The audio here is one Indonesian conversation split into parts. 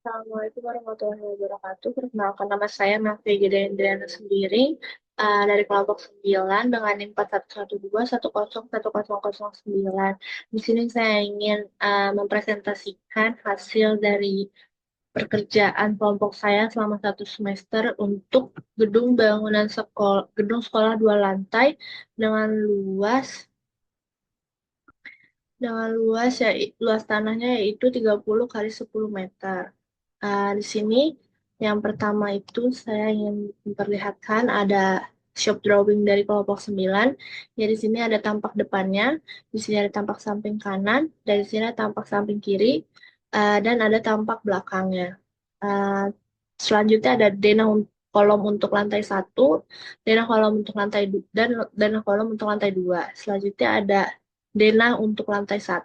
Assalamualaikum warahmatullahi wabarakatuh. Perkenalkan nama saya Melvi Gedendriana sendiri dari kelompok 9 dengan NIM 4112101009. Di sini saya ingin mempresentasikan hasil dari pekerjaan kelompok saya selama 1 semester untuk gedung sekolah 2 lantai dengan luas tanahnya yaitu 30 kali 10 meter. Di sini yang pertama itu saya ingin memperlihatkan ada shop drawing dari kelompok 9. Ya, di sini ada tampak depannya, di sini ada tampak samping kanan, dari sini ada tampak samping kiri, dan ada tampak belakangnya. Uh, Selanjutnya ada kolom untuk lantai 1, denah kolom untuk dan denah kolom untuk lantai 2. Selanjutnya ada denah untuk lantai 1.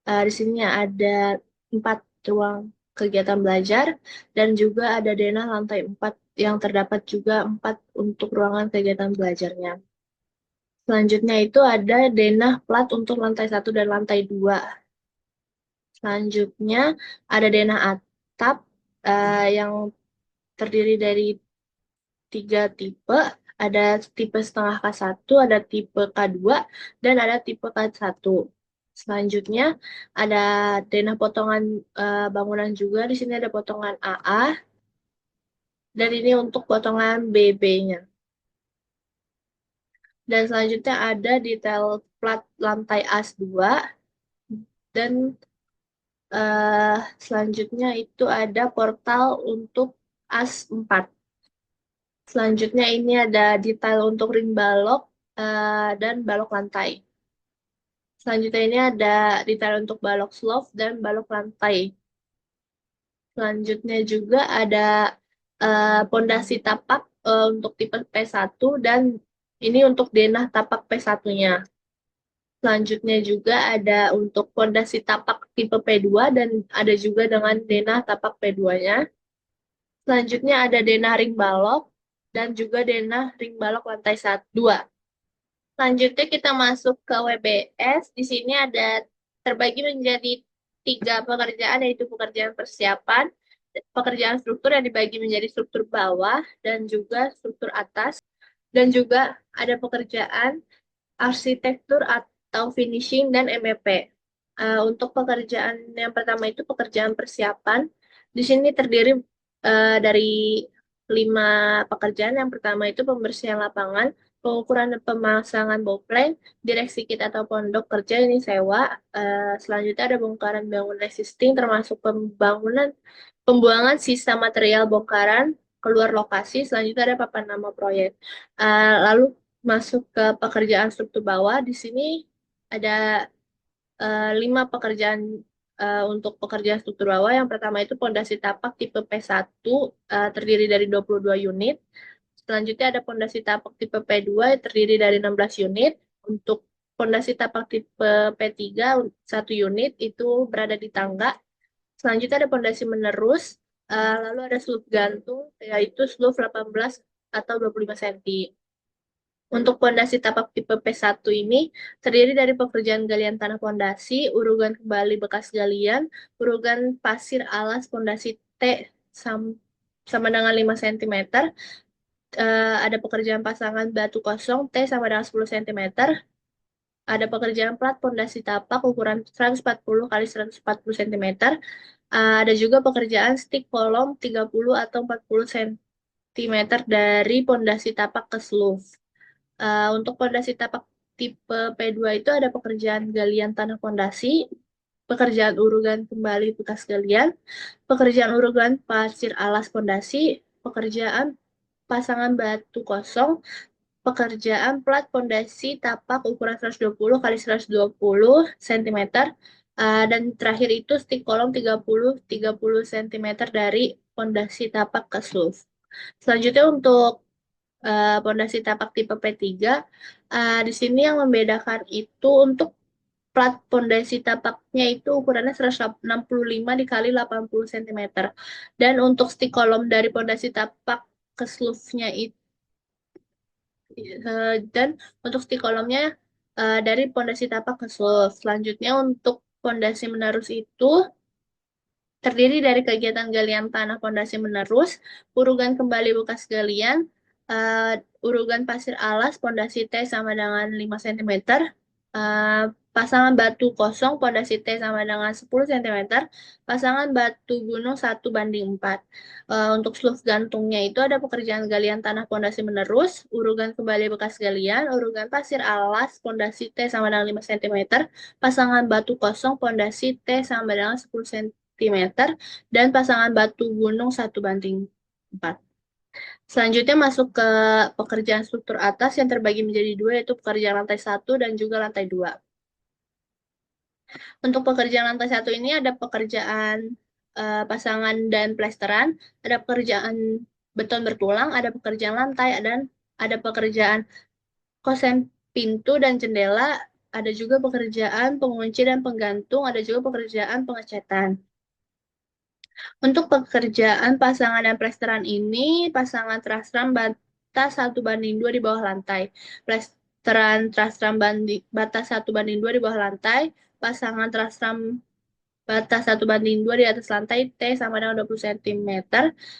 Di sini ada 4 ruang kegiatan belajar dan juga ada denah lantai 4 yang terdapat juga 4 untuk ruangan kegiatan belajarnya. Selanjutnya itu ada denah plat untuk lantai 1 dan lantai 2. Selanjutnya ada denah atap yang terdiri dari 3 tipe. Ada tipe setengah K1, ada tipe K2, dan ada tipe K1. Selanjutnya ada denah potongan bangunan juga. Di sini ada potongan AA, dan ini untuk potongan BB-nya. Dan selanjutnya ada detail plat lantai AS2, dan eh, selanjutnya itu ada portal untuk AS4. Selanjutnya ini ada detail untuk ring balok dan balok lantai. Selanjutnya ini ada detail untuk balok slope dan balok lantai. Selanjutnya juga ada pondasi tapak untuk tipe P1 dan ini untuk denah tapak P1-nya. Selanjutnya juga ada untuk pondasi tapak tipe P2 dan ada juga dengan denah tapak P2-nya. Selanjutnya ada denah ring balok dan juga denah ring balok lantai 2. Selanjutnya kita masuk ke WBS. Di sini ada terbagi menjadi 3 pekerjaan, yaitu pekerjaan persiapan, pekerjaan struktur yang dibagi menjadi struktur bawah dan juga struktur atas, dan juga ada pekerjaan arsitektur atau finishing dan MEP. Untuk pekerjaan yang pertama itu pekerjaan persiapan. Di sini terdiri dari 5 pekerjaan. Yang pertama itu pembersihan lapangan, pengukuran dan pemasangan boplang, direksi kit atau pondok kerja ini sewa. Selanjutnya ada bongkaran bangunan existing termasuk pembuangan sisa material bongkaran keluar lokasi. Selanjutnya ada papan nama proyek. Lalu masuk ke pekerjaan struktur bawah. Di sini ada 5 pekerjaan untuk pekerjaan struktur bawah. Yang pertama itu pondasi tapak tipe P1 terdiri dari 22 unit. Selanjutnya ada pondasi tapak tipe P2 yang terdiri dari 16 unit. Untuk pondasi tapak tipe P3 1 unit itu berada di tangga. Selanjutnya ada pondasi menerus. Lalu ada slope gantung yaitu slope 18 atau 25 cm. Untuk pondasi tapak tipe P1 ini terdiri dari pekerjaan galian tanah pondasi, urugan kembali bekas galian, urugan pasir alas pondasi T sam- sama dengan 5 cm, ada pekerjaan pasangan batu kosong T sama dengan 10 cm, ada pekerjaan plat pondasi tapak ukuran 140 kali 140 cm, ada juga pekerjaan stik kolom 30 atau 40 cm dari pondasi tapak ke sloof. Untuk pondasi tapak tipe P2 itu ada pekerjaan galian tanah pondasi, pekerjaan urugan kembali bekas galian, pekerjaan urugan pasir alas pondasi, pekerjaan pasangan batu kosong, pekerjaan plat pondasi tapak ukuran 120 kali 120 cm, dan terakhir itu stik kolom 30 cm dari pondasi tapak ke sloof. Selanjutnya untuk pondasi tapak tipe P3. Di sini yang membedakan itu untuk plat pondasi tapaknya itu ukurannya 165 dikali 80 cm. Dan untuk stik kolom dari pondasi tapak ke sloofnya itu dan untuk stik kolomnya dari pondasi tapak ke sloof. Selanjutnya untuk pondasi menerus itu terdiri dari kegiatan galian tanah pondasi menerus, urugan kembali bekas galian, uh, urugan pasir alas pondasi T sama dengan 5 cm, pasangan batu kosong pondasi T sama dengan 10 cm, pasangan batu gunung 1:4. Untuk seluruh gantungnya itu ada pekerjaan galian tanah pondasi menerus, urugan kembali bekas galian, urugan pasir alas pondasi T sama dengan 5 cm, pasangan batu kosong pondasi T sama dengan 10 cm, dan pasangan batu gunung 1:4. Selanjutnya masuk ke pekerjaan struktur atas yang terbagi menjadi dua, yaitu pekerjaan lantai satu dan juga lantai dua. Untuk pekerjaan lantai satu ini ada pekerjaan pasangan dan plesteran, ada pekerjaan beton bertulang, ada pekerjaan lantai, dan ada pekerjaan kosen pintu dan jendela, ada juga pekerjaan pengunci dan penggantung, ada juga pekerjaan pengecatan. Untuk pekerjaan pasangan dan plesteran ini, pasangan trasram batas 1:2 di bawah lantai. Plesteran trasram batas 1:2 di bawah lantai. Pasangan trasram batas 1:2 di atas lantai T sama dengan 20 cm.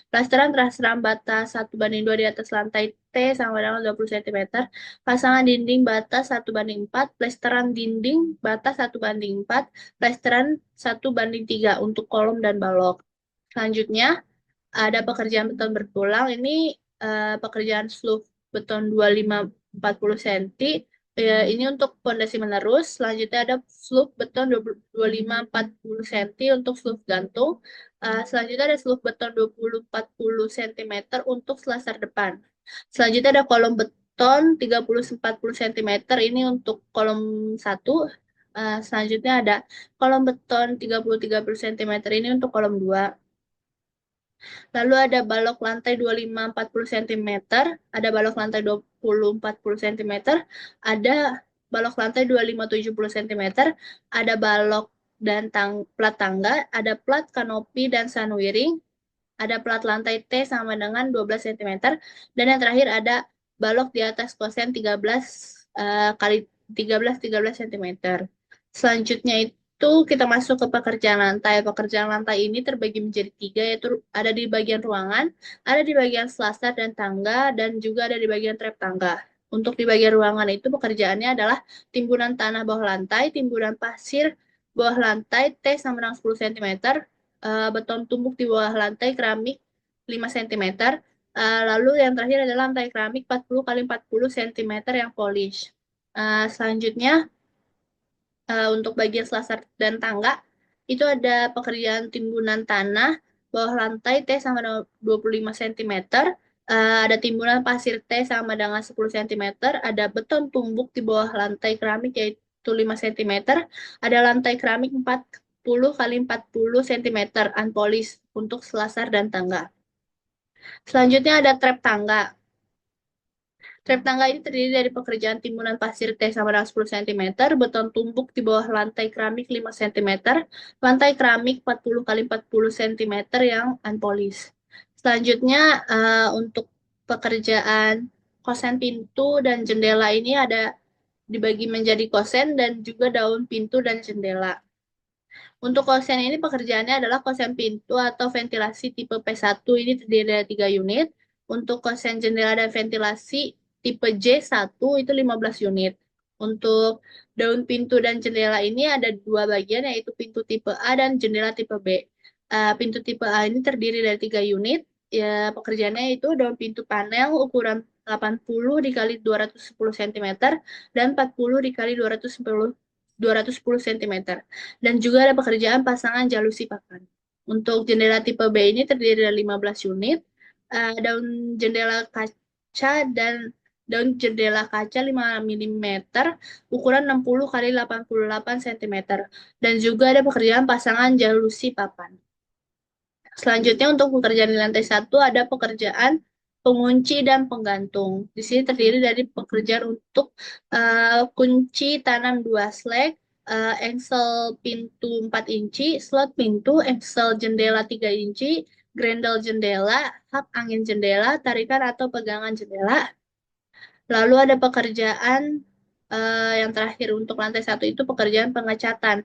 Plesteran trasram batas 1:2 di atas lantai T sama dengan 20 cm. Pasangan dinding batas 1:4. Plesteran dinding batas 1:4. Plesteran 1:3 untuk kolom dan balok. Selanjutnya, ada pekerjaan beton bertulang. Ini pekerjaan slope beton 25-40 cm. Ini untuk pondasi menerus. Selanjutnya ada slope beton 25-40 cm untuk slope gantung. Selanjutnya ada slope beton 20-40 cm untuk selasar depan. Selanjutnya ada kolom beton 30-40 cm. Ini untuk kolom 1. Selanjutnya ada kolom beton 30-30 cm. Ini untuk kolom 2. Lalu ada balok lantai 25-40 cm, ada balok lantai 20-40 cm, ada balok lantai 25-70 cm, ada balok dan plat tangga, ada plat kanopi dan sunwiring, ada plat lantai T sama dengan 12 cm, dan yang terakhir ada balok di atas kosen 13 kali 13 cm. Selanjutnya itu kita masuk ke pekerjaan lantai. Pekerjaan lantai ini terbagi menjadi tiga, yaitu ada di bagian ruangan, ada di bagian selasar dan tangga, dan juga ada di bagian trep tangga. Untuk di bagian ruangan itu pekerjaannya adalah timbunan tanah bawah lantai, timbunan pasir bawah lantai T sama dengan 10 cm, beton tumbuk di bawah lantai keramik 5 cm, lalu yang terakhir adalah lantai keramik 40 kali 40 cm yang polish. Selanjutnya untuk bagian selasar dan tangga itu ada pekerjaan timbunan tanah bawah lantai T sama dengan 25 cm, ada timbunan pasir T sama dengan 10 cm, ada beton tumbuk di bawah lantai keramik yaitu 5 cm, ada lantai keramik 40 kali 40 cm unpolished untuk selasar dan tangga. Selanjutnya ada trep tangga. Trep tangga ini terdiri dari pekerjaan timbunan pasir T sama dengan 10 cm, beton tumbuk di bawah lantai keramik 5 cm, lantai keramik 40 kali 40 cm yang unpolished. Selanjutnya untuk pekerjaan kosen pintu dan jendela ini ada dibagi menjadi kosen dan juga daun pintu dan jendela. Untuk kosen ini pekerjaannya adalah kosen pintu atau ventilasi tipe P1 ini terdiri dari 3 unit. Untuk kosen jendela dan ventilasi tipe J1 itu 15 unit. Untuk daun pintu dan jendela ini ada dua bagian, yaitu pintu tipe A dan jendela tipe B. Pintu tipe A ini terdiri dari 3 unit. Ya, pekerjaannya itu daun pintu panel ukuran 80 dikali 210 cm dan 40 dikali 210 cm. Dan juga ada pekerjaan pasangan jalusi pakan. Untuk jendela tipe B ini terdiri dari 15 unit, daun jendela kaca dan daun jendela kaca 5 mm, ukuran 60 kali 88 cm. Dan juga ada pekerjaan pasangan jalusi papan. Selanjutnya untuk pekerjaan di lantai satu ada pekerjaan pengunci dan penggantung. Di sini terdiri dari pekerjaan untuk kunci tanam 2 slag, engsel pintu 4 inci, slot pintu, engsel jendela 3 inci, grendel jendela, hap angin jendela, tarikan atau pegangan jendela. Lalu ada pekerjaan yang terakhir untuk lantai satu itu pekerjaan pengecatan.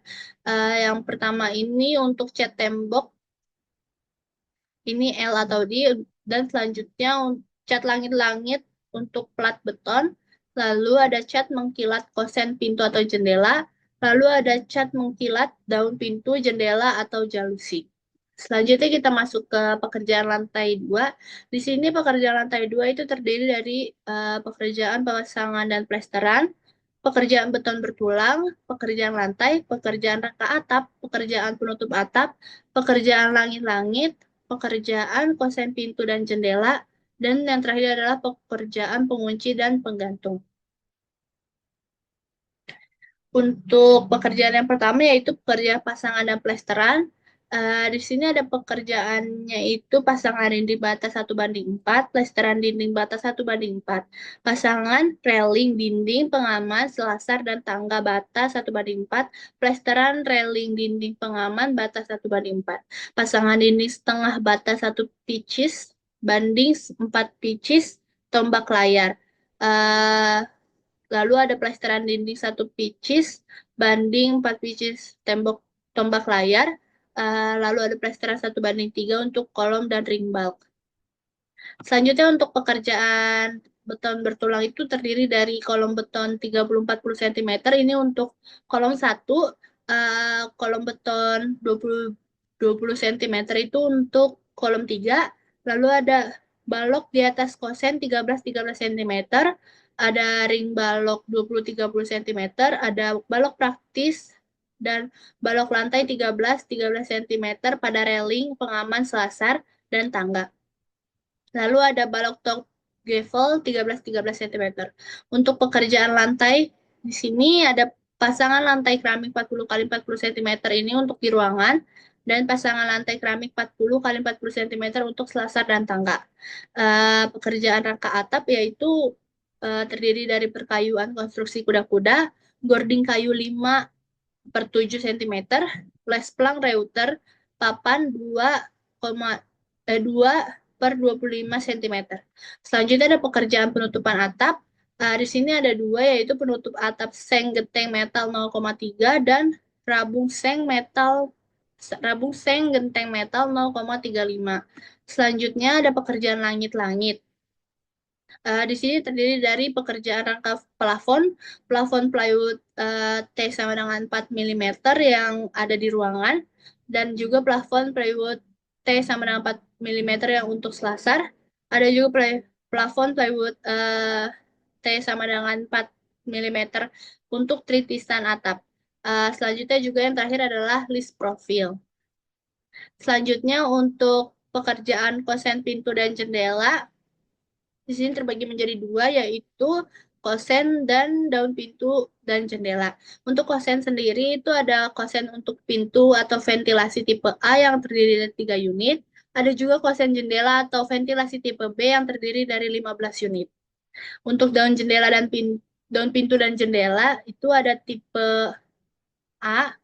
Yang pertama ini untuk cat tembok ini L atau D, dan selanjutnya cat langit-langit untuk plat beton, lalu ada cat mengkilat kosen pintu atau jendela, lalu ada cat mengkilat daun pintu, jendela, atau jalusi. Selanjutnya kita masuk ke pekerjaan lantai 2. Di sini pekerjaan lantai 2 itu terdiri dari pekerjaan pemasangan dan plesteran, pekerjaan beton bertulang, pekerjaan lantai, pekerjaan rangka atap, pekerjaan penutup atap, pekerjaan langit-langit, pekerjaan kosen pintu dan jendela, dan yang terakhir adalah pekerjaan pengunci dan penggantung. Untuk pekerjaan yang pertama yaitu pekerjaan pasangan dan plesteran. Di sini ada pekerjaannya itu pasangan dinding bata 1:4, plesteran dinding bata 1:4. Pasangan railing dinding, pengaman, selasar, dan tangga bata 1:4. Plesteran railing dinding pengaman bata 1:4. Pasangan dinding setengah bata 1 pitches, banding 4 pitches, tombak layar. Eh, Lalu ada plesteran dinding 1 pitches, banding 4 pitches tembok tombak layar. Lalu ada plesteran 1:3 untuk kolom dan ring bulk. Selanjutnya untuk pekerjaan beton bertulang itu terdiri dari kolom beton 30-40 cm. Ini untuk kolom 1, kolom beton 20 cm itu untuk kolom 3. Lalu ada balok di atas kosen 13 cm, ada ring balok 20-30 cm, ada balok praktis dan balok lantai 13 cm pada railing, pengaman, selasar, dan tangga. Lalu ada balok top gavel 13 cm. Untuk pekerjaan lantai, di sini ada pasangan lantai keramik 40 kali 40 cm ini untuk di ruangan, dan pasangan lantai keramik 40 kali 40 cm untuk selasar dan tangga. Pekerjaan rangka atap yaitu terdiri dari perkayuan konstruksi kuda-kuda, gording kayu 5/7 cm, lesplang reuter, papan 2,2/25 cm. Selanjutnya ada pekerjaan penutupan atap. Di sini ada dua, yaitu penutup atap seng genteng metal 0,3 dan rabung seng genteng metal 0,35. Selanjutnya ada pekerjaan langit-langit. Di sini terdiri dari pekerjaan rangka plafon, plafon plywood T sama dengan 4 mm yang ada di ruangan, dan juga plafon plywood T sama dengan 4 mm yang untuk selasar. Ada juga plafon plywood T sama dengan 4 mm untuk tritisan atap. Selanjutnya juga yang terakhir adalah list profil. Selanjutnya untuk pekerjaan kosen pintu dan jendela, di sini terbagi menjadi dua, yaitu kosen dan daun pintu dan jendela. Untuk kosen sendiri itu ada kosen untuk pintu atau ventilasi tipe A yang terdiri dari 3 unit. Ada juga kosen jendela atau ventilasi tipe B yang terdiri dari 15 unit. Untuk daun pintu dan jendela itu ada tipe A,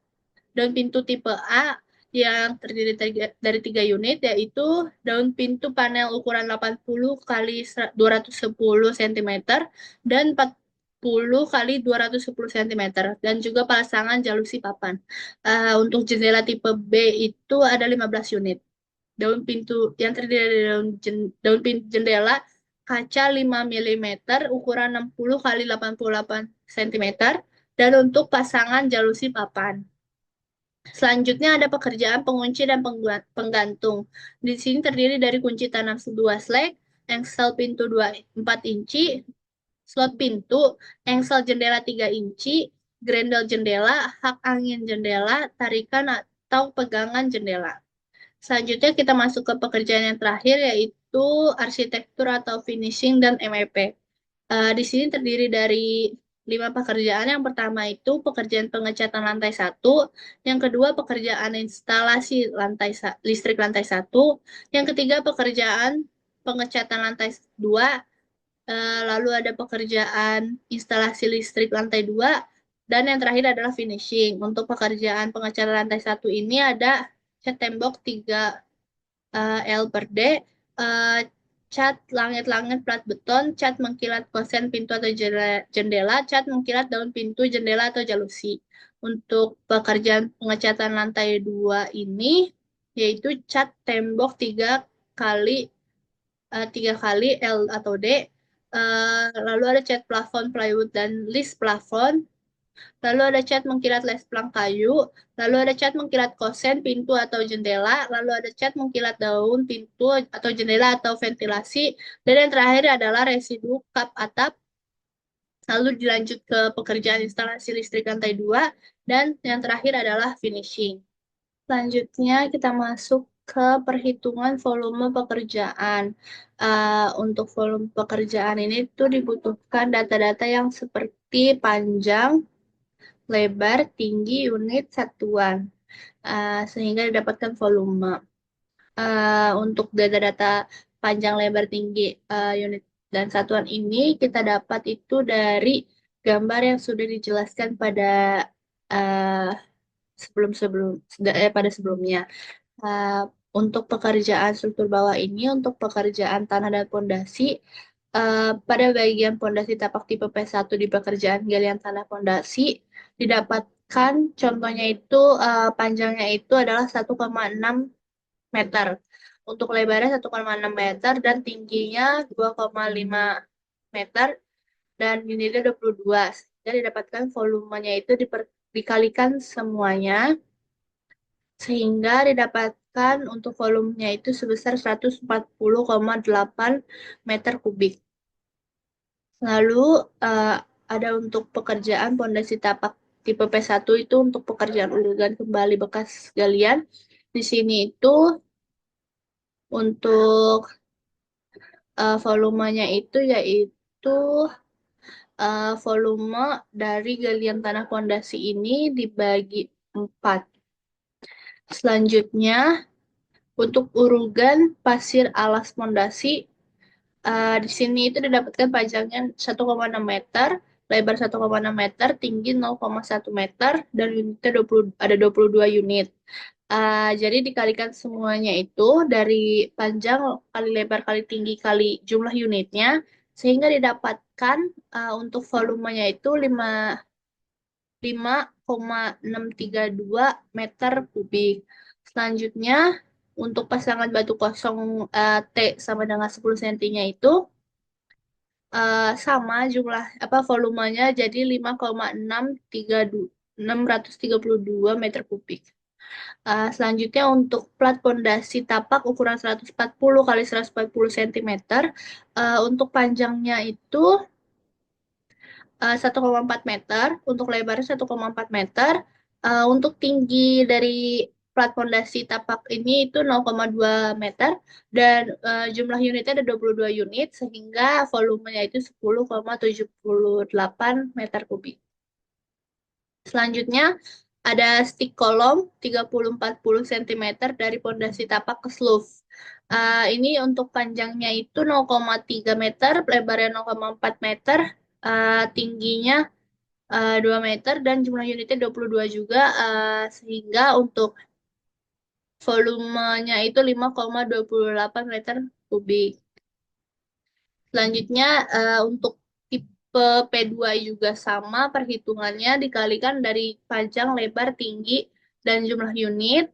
daun pintu tipe A yang terdiri dari 3 unit, yaitu daun pintu panel ukuran 80 kali 210 cm dan 40 kali 210 cm, dan juga pasangan jalusi papan. Untuk jendela tipe B itu ada 15 unit. Daun pintu yang terdiri dari daun pintu jendela kaca 5 mm ukuran 60 kali 88 cm, dan untuk pasangan jalusi papan. Selanjutnya ada pekerjaan pengunci dan penggantung. Di sini terdiri dari kunci tanam 2 slek, engsel pintu 4 inci, slot pintu, engsel jendela 3 inci, grendel jendela, hak angin jendela, tarikan atau pegangan jendela. Selanjutnya kita masuk ke pekerjaan yang terakhir, yaitu arsitektur atau finishing dan MEP. Di sini terdiri dari 5 pekerjaan. Yang pertama itu pekerjaan pengecatan lantai 1, yang kedua pekerjaan instalasi listrik lantai 1, yang ketiga pekerjaan pengecatan lantai 2, lalu ada pekerjaan instalasi listrik lantai 2, dan yang terakhir adalah finishing. Untuk pekerjaan pengecatan lantai 1 ini ada cat tembok 3 L per D, eh, cat langit-langit plat beton, cat mengkilat kosen pintu atau jendela, cat mengkilat daun pintu, jendela atau jalusi. Untuk pekerjaan pengecatan lantai 2 ini, yaitu cat tembok 3 kali 3 kali L atau D. Lalu ada cat plafon plywood dan list plafon. Lalu ada cat mengkilat les plank kayu. Lalu ada cat mengkilat kosen pintu atau jendela. Lalu ada cat mengkilat daun pintu atau jendela atau ventilasi. Dan yang terakhir adalah residu kap atap. Lalu dilanjut ke pekerjaan instalasi listrik lantai 2. Dan yang terakhir adalah finishing. Selanjutnya kita masuk ke perhitungan volume pekerjaan. Untuk volume pekerjaan ini tuh dibutuhkan data-data yang seperti panjang, lebar, tinggi, unit, satuan, sehingga didapatkan volume. Untuk data-data panjang, lebar, tinggi, unit, dan satuan ini kita dapat itu dari gambar yang sudah dijelaskan pada uh, pada sebelumnya. Uh, untuk pekerjaan struktur bawah ini, untuk pekerjaan tanah dan pondasi, pada bagian pondasi tapak tipe P1 di pekerjaan galian tanah pondasi, didapatkan contohnya itu panjangnya itu adalah 1,6 meter. Untuk lebarnya 1,6 meter dan tingginya 2,5 meter dan unitnya 22. Jadi didapatkan volumenya itu dikalikan semuanya sehingga didapatkan untuk volumenya itu sebesar 140,8 meter kubik. Lalu ada untuk pekerjaan pondasi tapak tipe P1 itu untuk pekerjaan urugan kembali bekas galian. Di sini itu untuk volumenya itu yaitu volume dari galian tanah pondasi ini dibagi 4. Selanjutnya, untuk urugan pasir alas pondasi, di sini itu didapatkan panjangnya 1,6 meter, lebar 1,6 meter, tinggi 0,1 meter, dan unitnya ada 22 unit. Jadi dikalikan semuanya itu dari panjang kali lebar kali tinggi kali jumlah unitnya, sehingga didapatkan untuk volumenya itu 5,632 meter kubik. Selanjutnya, untuk pasangan batu kosong T sama dengan 10 cm-nya itu sama jumlah volumenya jadi 5,632 meter kubik. Selanjutnya untuk plat pondasi tapak ukuran 140 kali 140 cm, untuk panjangnya itu 1,4 meter, untuk lebarnya 1,4 meter, untuk tinggi dari plat pondasi tapak ini itu 0,2 meter, dan jumlah unitnya ada 22 unit, sehingga volumenya itu 10,78 meter kubik. Selanjutnya, ada stick kolom 30-40 cm dari pondasi tapak ke sloof. Ini untuk panjangnya itu 0,3 meter, lebarnya 0,4 meter, tingginya 2 meter, dan jumlah unitnya 22 juga, sehingga untuk volumenya itu 5,28 meter kubik. Selanjutnya, untuk tipe P2 juga sama perhitungannya dikalikan dari panjang, lebar, tinggi, dan jumlah unit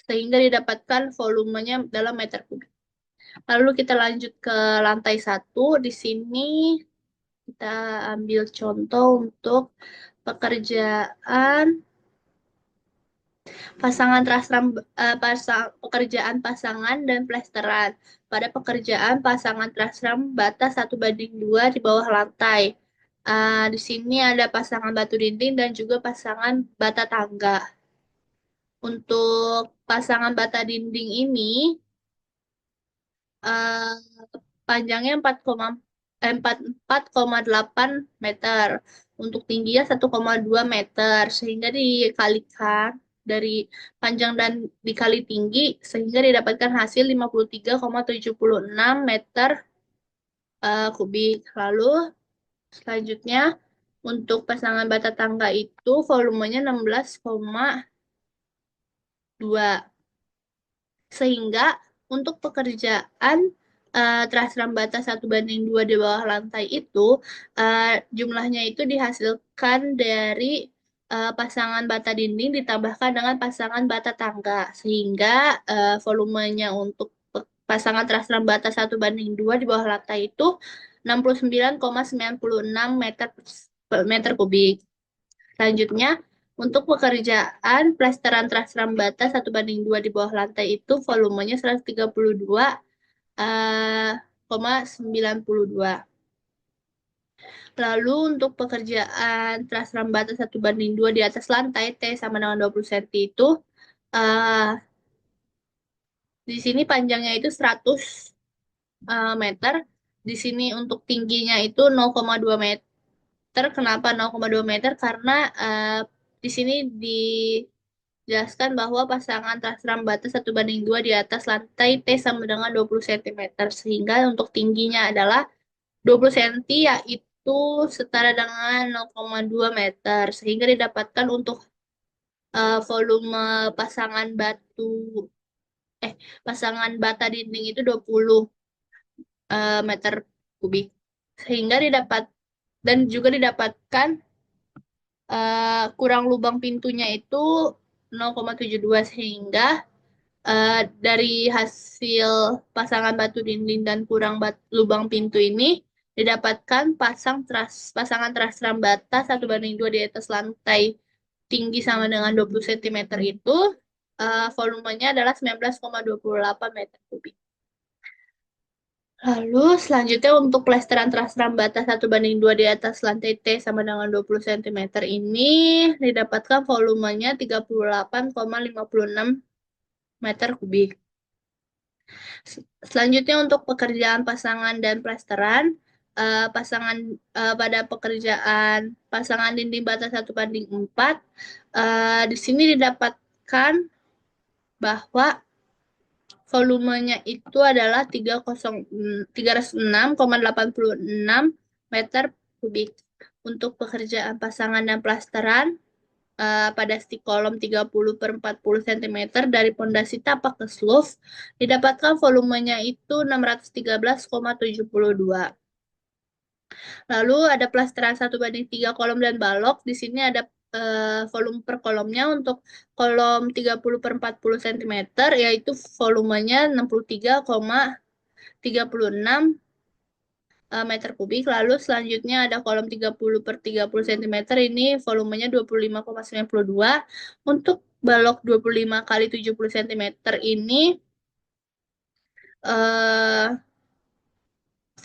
sehingga didapatkan volumenya dalam meter kubik. Lalu kita lanjut ke lantai 1. Di sini kita ambil contoh untuk pekerjaan pekerjaan pasangan dan plesteran. Pada pekerjaan pasangan trasram bata 1:2 di bawah lantai. Di sini ada pasangan batu dinding dan juga pasangan bata tangga. Untuk pasangan bata dinding ini uh, panjangnya 4,8 meter. Untuk tingginya 1,2 meter, sehingga dikalikan dari panjang dan dikali tinggi, sehingga didapatkan hasil 53,76 meter kubik. Lalu selanjutnya, untuk pasangan bata tangga itu volumenya 16,2. Sehingga untuk pekerjaan Trasram Bata 1:2 di bawah lantai itu jumlahnya itu dihasilkan dari pasangan bata dinding ditambahkan dengan pasangan bata tangga, sehingga volumenya untuk pasangan teras rambata 1:2 di bawah lantai itu 69,96 meter kubik. Selanjutnya, untuk pekerjaan plesteran teras rambata 1:2 di bawah lantai itu volumenya 132,92. Lalu untuk pekerjaan teras rambata 1:2 di atas lantai T sama dengan 20 cm itu eh, di sini panjangnya itu 100 meter. Di sini untuk tingginya itu 0,2 meter. Kenapa 0,2 meter? Karena di sini dijelaskan bahwa pasangan teras rambata 1:2 di atas lantai T sama dengan 20 cm. Sehingga untuk tingginya adalah 20 cm, yaitu setara dengan 0,2 meter, sehingga didapatkan untuk volume pasangan batu pasangan bata dinding itu 20 meter kubik, sehingga didapat dan juga didapatkan kurang lubang pintunya itu 0,72, sehingga dari hasil pasangan batu dinding dan kurang lubang pintu ini didapatkan pasangan teras rambata 1:2 di atas lantai tinggi sama dengan 20 cm itu volumenya adalah 19,28 meter kubik. Lalu selanjutnya untuk plesteran teras rambata 1:2 di atas lantai T sama dengan 20 cm ini didapatkan volumenya 38,56 meter kubik. Selanjutnya untuk pekerjaan pasangan dan plesteran, pada pekerjaan pasangan dinding bata 1:4, di sini didapatkan bahwa volumenya itu adalah 306,86 meter kubik. Untuk pekerjaan pasangan dan plesteran, pada stik kolom 30/40 cm dari pondasi tapak ke sloof didapatkan volumenya itu 613,72. Lalu ada plesteran 1:3 kolom dan balok. Di sini ada volume per kolomnya. Untuk kolom 30/40 cm yaitu volumenya 63,36 meter kubik. Lalu selanjutnya ada kolom 30/30 cm, ini volumenya 25,92. Untuk balok 25x70 cm ini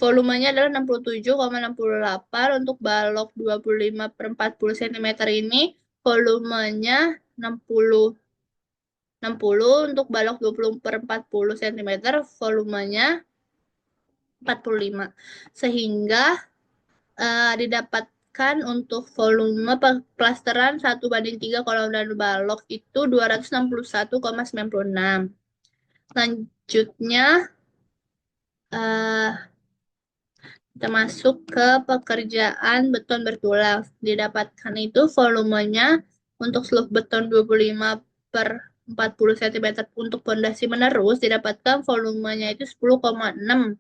volumenya adalah 67,68. Untuk balok 25/40 cm ini volumenya 60. Untuk balok 20/40 cm volumenya 45. Sehingga didapatkan untuk volume plesteran 1:3 kolom dan balok itu 261,96. Selanjutnya kita masuk ke pekerjaan beton bertulang. Didapatkan itu volumenya untuk sloof beton 25/40 cm untuk pondasi menerus didapatkan volumenya itu 10,6.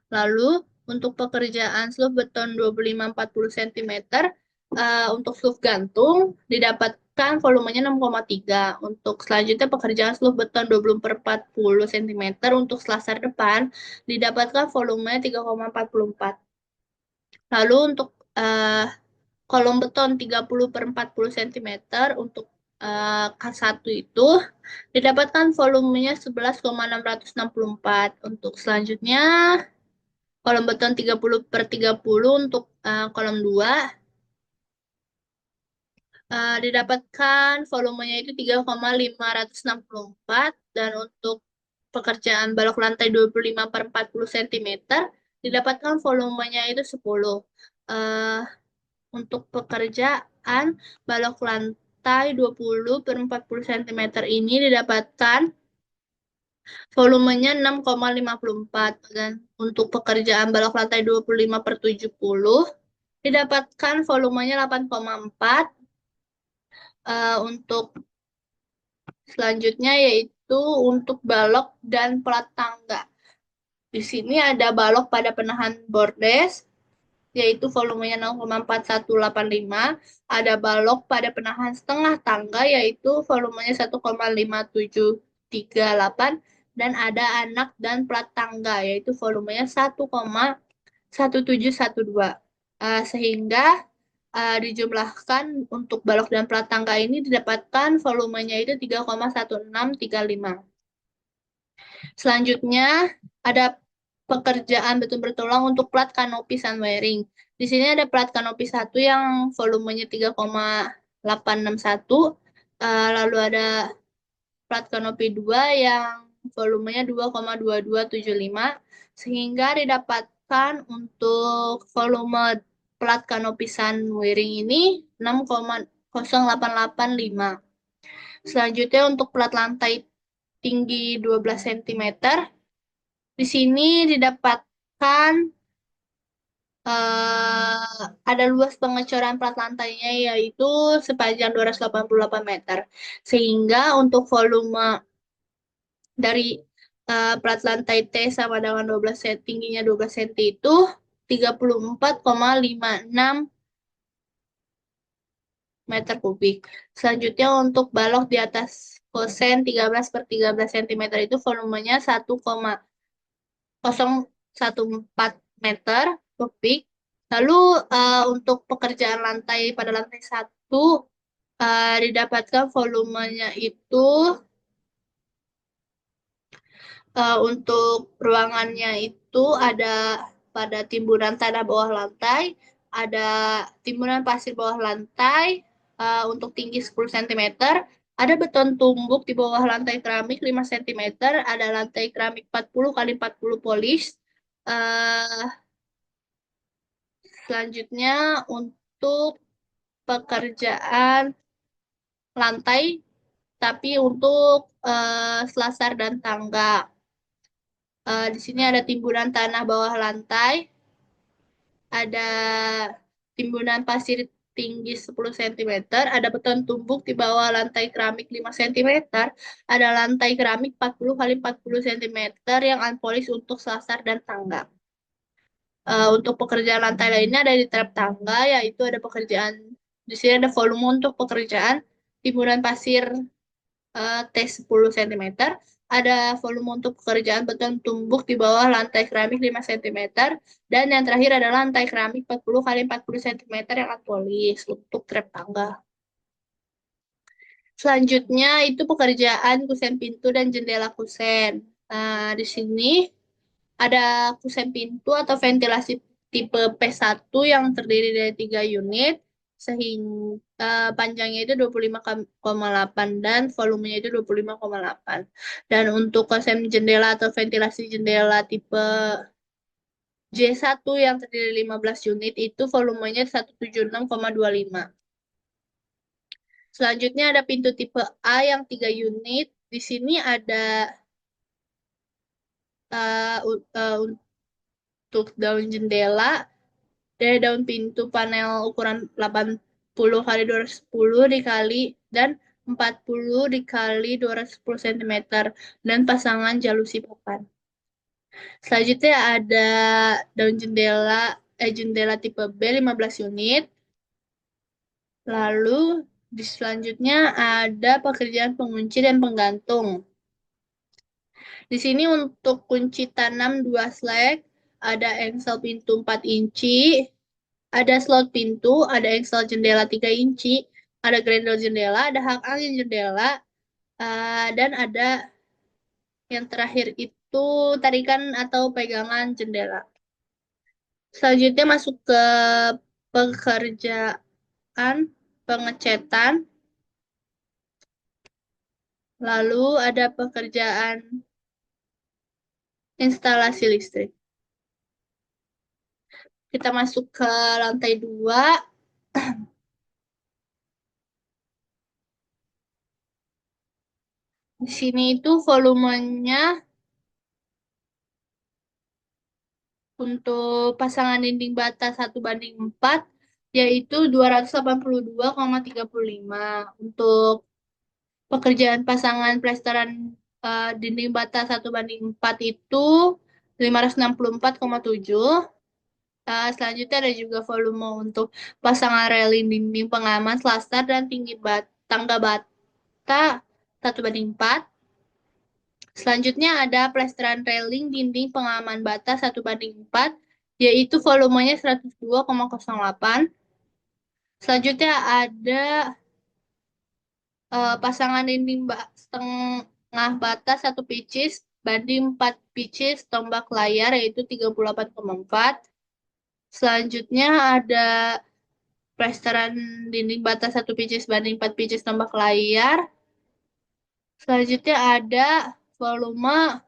Lalu untuk pekerjaan sloof beton 25/40 cm untuk sloof gantung didapatkan volumenya 6,3. Untuk selanjutnya pekerjaan sloof beton 20/40 cm untuk selasar depan didapatkan volumenya 3,44. Lalu untuk kolom beton 30/40 cm untuk K1 itu didapatkan volumenya 11,664. Untuk selanjutnya kolom beton 30/30 untuk kolom 2 didapatkan volumenya itu 3,564. Dan untuk pekerjaan balok lantai 25/40 cm didapatkan volumenya itu 10. Untuk pekerjaan balok lantai 20/40 cm ini didapatkan volumenya 6,54. Dan untuk pekerjaan balok lantai 25/70 didapatkan volumenya 8,4. Untuk selanjutnya yaitu untuk balok dan pelat tangga. Di sini ada balok pada penahan bordes yaitu volumenya 0,4185. Ada balok pada penahan setengah tangga, yaitu volumenya 1,5738. Dan ada anak dan plat tangga, yaitu volumenya 1,1712. Sehingga dijumlahkan untuk balok dan plat tangga ini didapatkan volumenya itu 3,1635. Selanjutnya ada pekerjaan betul bertulang untuk plat kanopi sunwearing. Di sini ada plat kanopi 1 yang volumenya 3,861, lalu ada plat kanopi 2 yang volumenya 2,2275, sehingga didapatkan untuk volume plat kanopi sunwearing ini 6,0885. Selanjutnya untuk plat lantai tinggi 12 cm, di sini didapatkan ada luas pengecoran plat lantainya yaitu sepanjang 288 meter. Sehingga untuk volume dari plat lantai T sama dengan 12 cm, tingginya 12 cm itu 34,56 meter kubik. Selanjutnya untuk balok di atas kosen 13 per 13 cm itu volumenya 1,014 meter kubik. Lalu untuk pekerjaan lantai pada lantai 1 didapatkan volumenya itu untuk ruangannya itu ada pada timbunan tanah bawah lantai, ada timbunan pasir bawah lantai untuk tinggi 10 cm, ada beton tumbuk di bawah lantai keramik 5 cm, ada lantai keramik 40 kali 40 polis. Selanjutnya untuk pekerjaan lantai, tapi untuk selasar dan tangga. Di sini ada timbunan tanah bawah lantai, ada timbunan pasir tinggi 10 cm, ada beton tumbuk di bawah lantai keramik 5 cm, ada lantai keramik 40 kali 40 cm yang unpolished untuk selasar dan tangga. Untuk pekerjaan lantai lainnya ada di trap tangga, yaitu ada pekerjaan, di sini ada volume untuk pekerjaan timbunan pasir T10 cm, ada volume untuk pekerjaan beton tumbuk di bawah lantai keramik 5 cm, dan yang terakhir adalah lantai keramik 40 kali 40 cm yang unpolished untuk trap tangga. Selanjutnya itu pekerjaan kusen pintu dan jendela kusen. Di sini ada kusen pintu atau ventilasi tipe P1 yang terdiri dari 3 unit, sehingga panjangnya itu 25,8 dan volumenya itu 25,8. Dan untuk kusen jendela atau ventilasi jendela tipe J1 yang terdiri dari 15 unit itu volumenya 176,25. Selanjutnya ada pintu tipe A yang 3 unit. Di sini ada untuk daun jendela dari daun pintu panel ukuran 80 kali 210 dikali dan 40 dikali 210 cm dan pasangan jalusi papan. Selanjutnya ada daun jendela tipe B 15 unit. Lalu di selanjutnya ada pekerjaan pengunci dan penggantung. Di sini untuk kunci tanam 2 slek, ada engsel pintu 4 inci, ada slot pintu, ada engsel jendela 3 inci, ada grendel jendela, ada hak angin jendela, dan ada yang terakhir itu tarikan atau pegangan jendela. Selanjutnya masuk ke pekerjaan pengecetan, lalu ada pekerjaan instalasi listrik. Kita masuk ke lantai 2. Di sini itu volumenya untuk pasangan dinding bata 1:4, yaitu 282,35. Untuk pekerjaan pasangan plesteran dinding bata 1:4 itu 564,7. Selanjutnya ada juga volume untuk pasangan railing dinding pengaman selasar dan tinggi tangga bata 1:4. Selanjutnya ada plesteran railing dinding pengaman bata 1:4, yaitu volumenya 102,08. Selanjutnya ada pasangan dinding setengah bata 1 pcs banding 4 pcs tombak layar, yaitu 38,4. Selanjutnya ada plesteran dinding bata 1 pcs banding 4 pcs tombak layar. Selanjutnya ada volume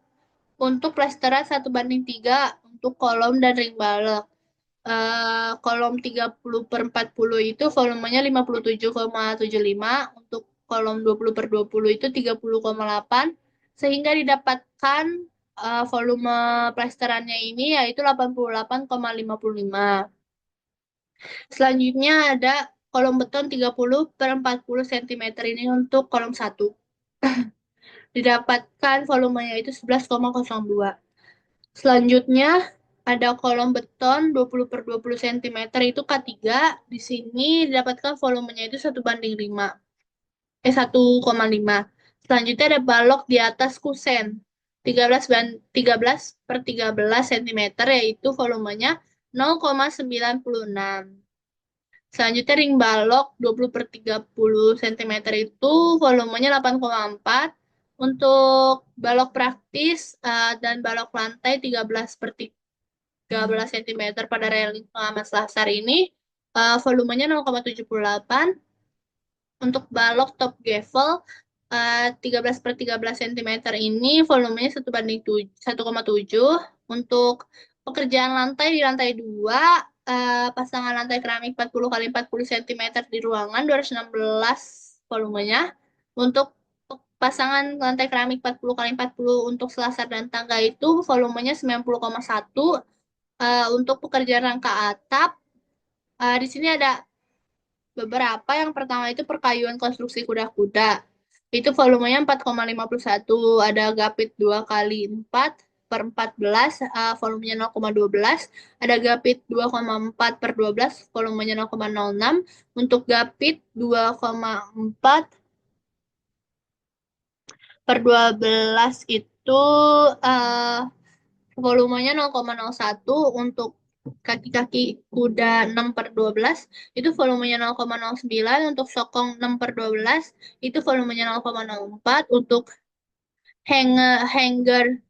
untuk plesteran 1:3 untuk kolom dan ring balok. Kolom 30/40 itu volumenya 57,75, untuk kolom 20/20 itu 30,8, sehingga didapatkan volume plesterannya ini yaitu 88,55. Selanjutnya ada kolom beton 30/40 cm ini untuk kolom 1. Didapatkan volumenya itu 11,02. Selanjutnya ada kolom beton 20/20 cm itu K3. Di sini didapatkan volumenya itu 1:5. 1,5. Selanjutnya ada balok di atas kusen 13/13 cm, yaitu volumenya 0,96. Selanjutnya ring balok 20/30 cm itu volumenya 8,4. Untuk balok praktis dan balok lantai 13/13 cm pada railing pengaman selasar ini volumenya 0,78. Untuk balok top gavel 13/13 cm ini volumenya 1:1,7. Untuk pekerjaan lantai di lantai 2, pasangan lantai keramik 40x40 cm di ruangan 216 volumenya. Untuk pasangan lantai keramik 40x40 untuk selasar dan tangga itu volumenya 90,1. Untuk pekerjaan rangka atap, di sini ada beberapa. Yang pertama itu perkayuan konstruksi kuda-kuda. Itu volumenya 4,51. Ada gapit 2x4/14, volumenya 0,12. Ada gapit 2,4/12, volumenya 0,06. Untuk gapit 2,4/12 itu volumenya 0,01. Untuk kaki-kaki kuda 6/12 itu volumenya 0,09. Untuk sokong 6/12 itu volumenya 0,04. Untuk hanger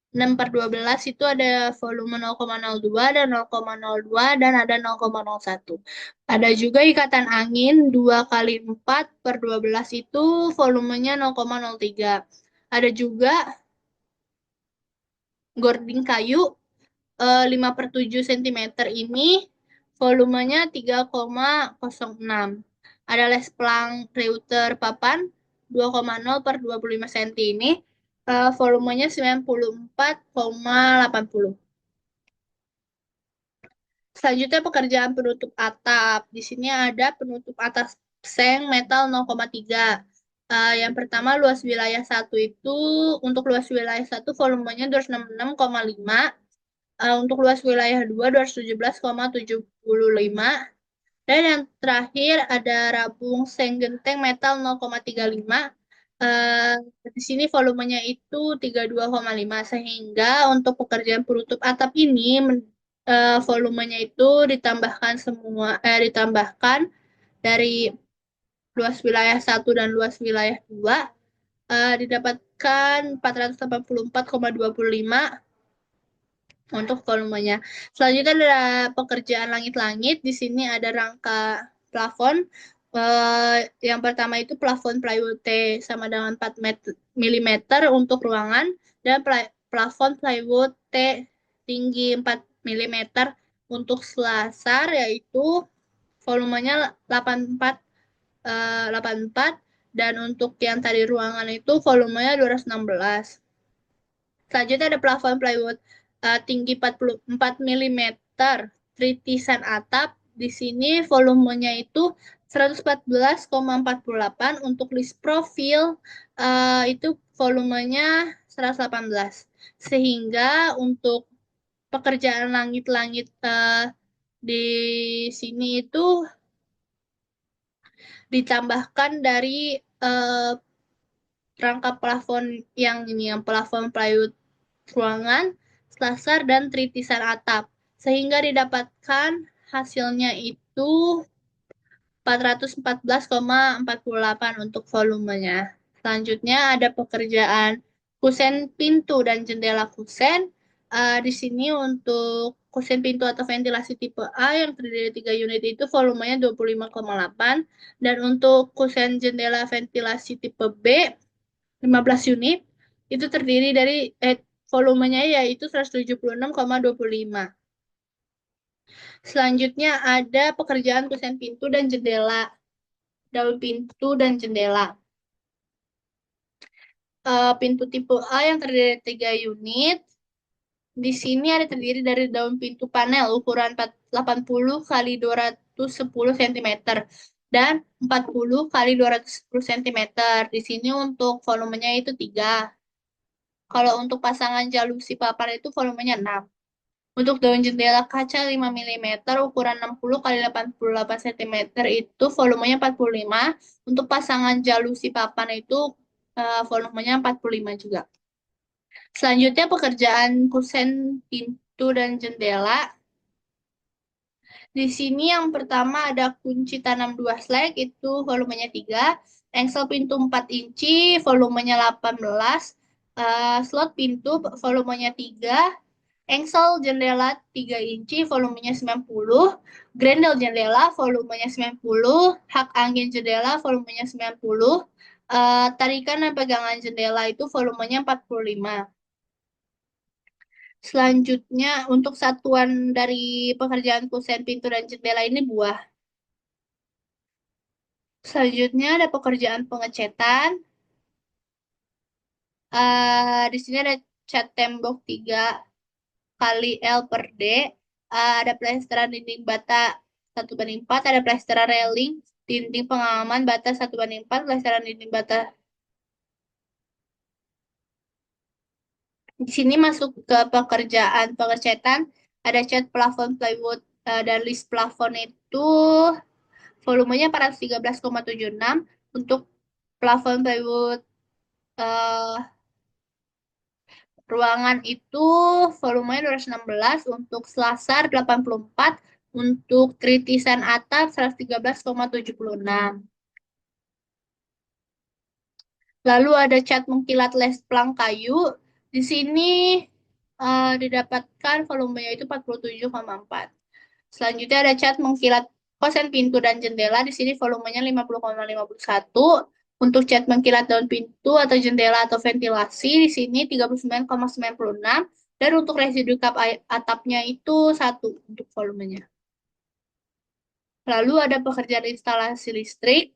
6/12 itu ada volume 0,02 dan 0,02 dan ada 0,01. Ada juga ikatan angin 2x4/12 itu volumenya 0,03. Ada juga gording kayu 5/7 cm ini volumenya 3,06. Ada les pelang Reuter papan 2,0/25 cm ini volumenya 94,80. Selanjutnya pekerjaan penutup atap. Di sini ada penutup atas seng metal 0,3. Yang pertama luas wilayah 1 itu, untuk luas wilayah 1 volumenya 266,5. Untuk luas wilayah 2 217,75. Dan yang terakhir ada rabung seng genteng metal 0,35. Eh, di sini volumenya itu 32,5, sehingga untuk pekerjaan penutup atap ini volumenya itu ditambahkan dari luas wilayah 1 dan luas wilayah 2 didapatkan 484,25 untuk volumenya. Selanjutnya ada pekerjaan langit-langit. Di sini ada rangka plafon. Yang pertama itu plafon plywood T sama dengan 4 mm untuk ruangan, dan plafon plywood T tinggi 4 mm untuk selasar, yaitu volumenya 84, dan untuk yang tadi ruangan itu volumenya 216. Selanjutnya ada plafon plywood tinggi 44 mm tritisan atap. Di sini volumenya itu 114,48. Untuk list profil itu volumenya 118. Sehingga untuk pekerjaan langit-langit di sini itu ditambahkan dari rangka plafon yang ini, yang plafon plywood ruangan, selasar, dan tritisan atap. Sehingga didapatkan hasilnya itu 414,48 untuk volumenya. Selanjutnya ada pekerjaan kusen pintu dan jendela kusen. Di sini untuk kusen pintu atau ventilasi tipe A yang terdiri dari 3 unit itu volumenya 25,8 dan untuk kusen jendela ventilasi tipe B 15 unit itu terdiri dari volumenya yaitu 176,25. Selanjutnya ada pekerjaan kusen pintu dan jendela, daun pintu dan jendela. Pintu tipe A yang terdiri dari 3 unit. Di sini ada terdiri dari daun pintu panel ukuran 80 kali 210 cm dan 40 kali 210 cm. Di sini untuk volumenya itu 3. Kalau untuk pasangan jalusi papan itu volumenya 6. Untuk daun jendela kaca 5 mm ukuran 60 kali 88 cm itu volumenya 45. Untuk pasangan jalusi papan itu volumenya 45 juga. Selanjutnya pekerjaan kusen pintu dan jendela. Di sini yang pertama ada kunci tanam 2 slag itu volumenya 3. Engsel pintu 4 inci volumenya 18. Slot pintu volumenya 3. Engsel jendela 3 inci volumenya 90. Grendel jendela volumenya 90. Hak angin jendela volumenya 90. Tarikan dan pegangan jendela itu volumenya 45. Selanjutnya untuk satuan dari pekerjaan kusen pintu dan jendela ini buah. Selanjutnya ada pekerjaan pengecetan. Di sini ada cat tembok 3 kali L per D. Ada plesteran dinding bata 1:4, ada plesteran railing dinding pengalaman bata 1:4, plesteran dinding bata. Di sini masuk ke pekerjaan pengecetan, ada cat plafon plywood dan list plafon itu volumenya 413,76. Untuk plafon plywood eh, ruangan itu volumenya 216, untuk selasar 84, untuk tritisan atap 113,76. Lalu ada cat mengkilat les plang kayu. Di sini didapatkan volumenya itu 47,4. Selanjutnya ada cat mengkilat kosen pintu dan jendela. Di sini volumenya 50,51. Untuk cat mengkilat daun pintu atau jendela atau ventilasi di sini 39,96. Dan untuk residu kap atapnya itu 1 untuk volumenya. Lalu ada pekerjaan instalasi listrik,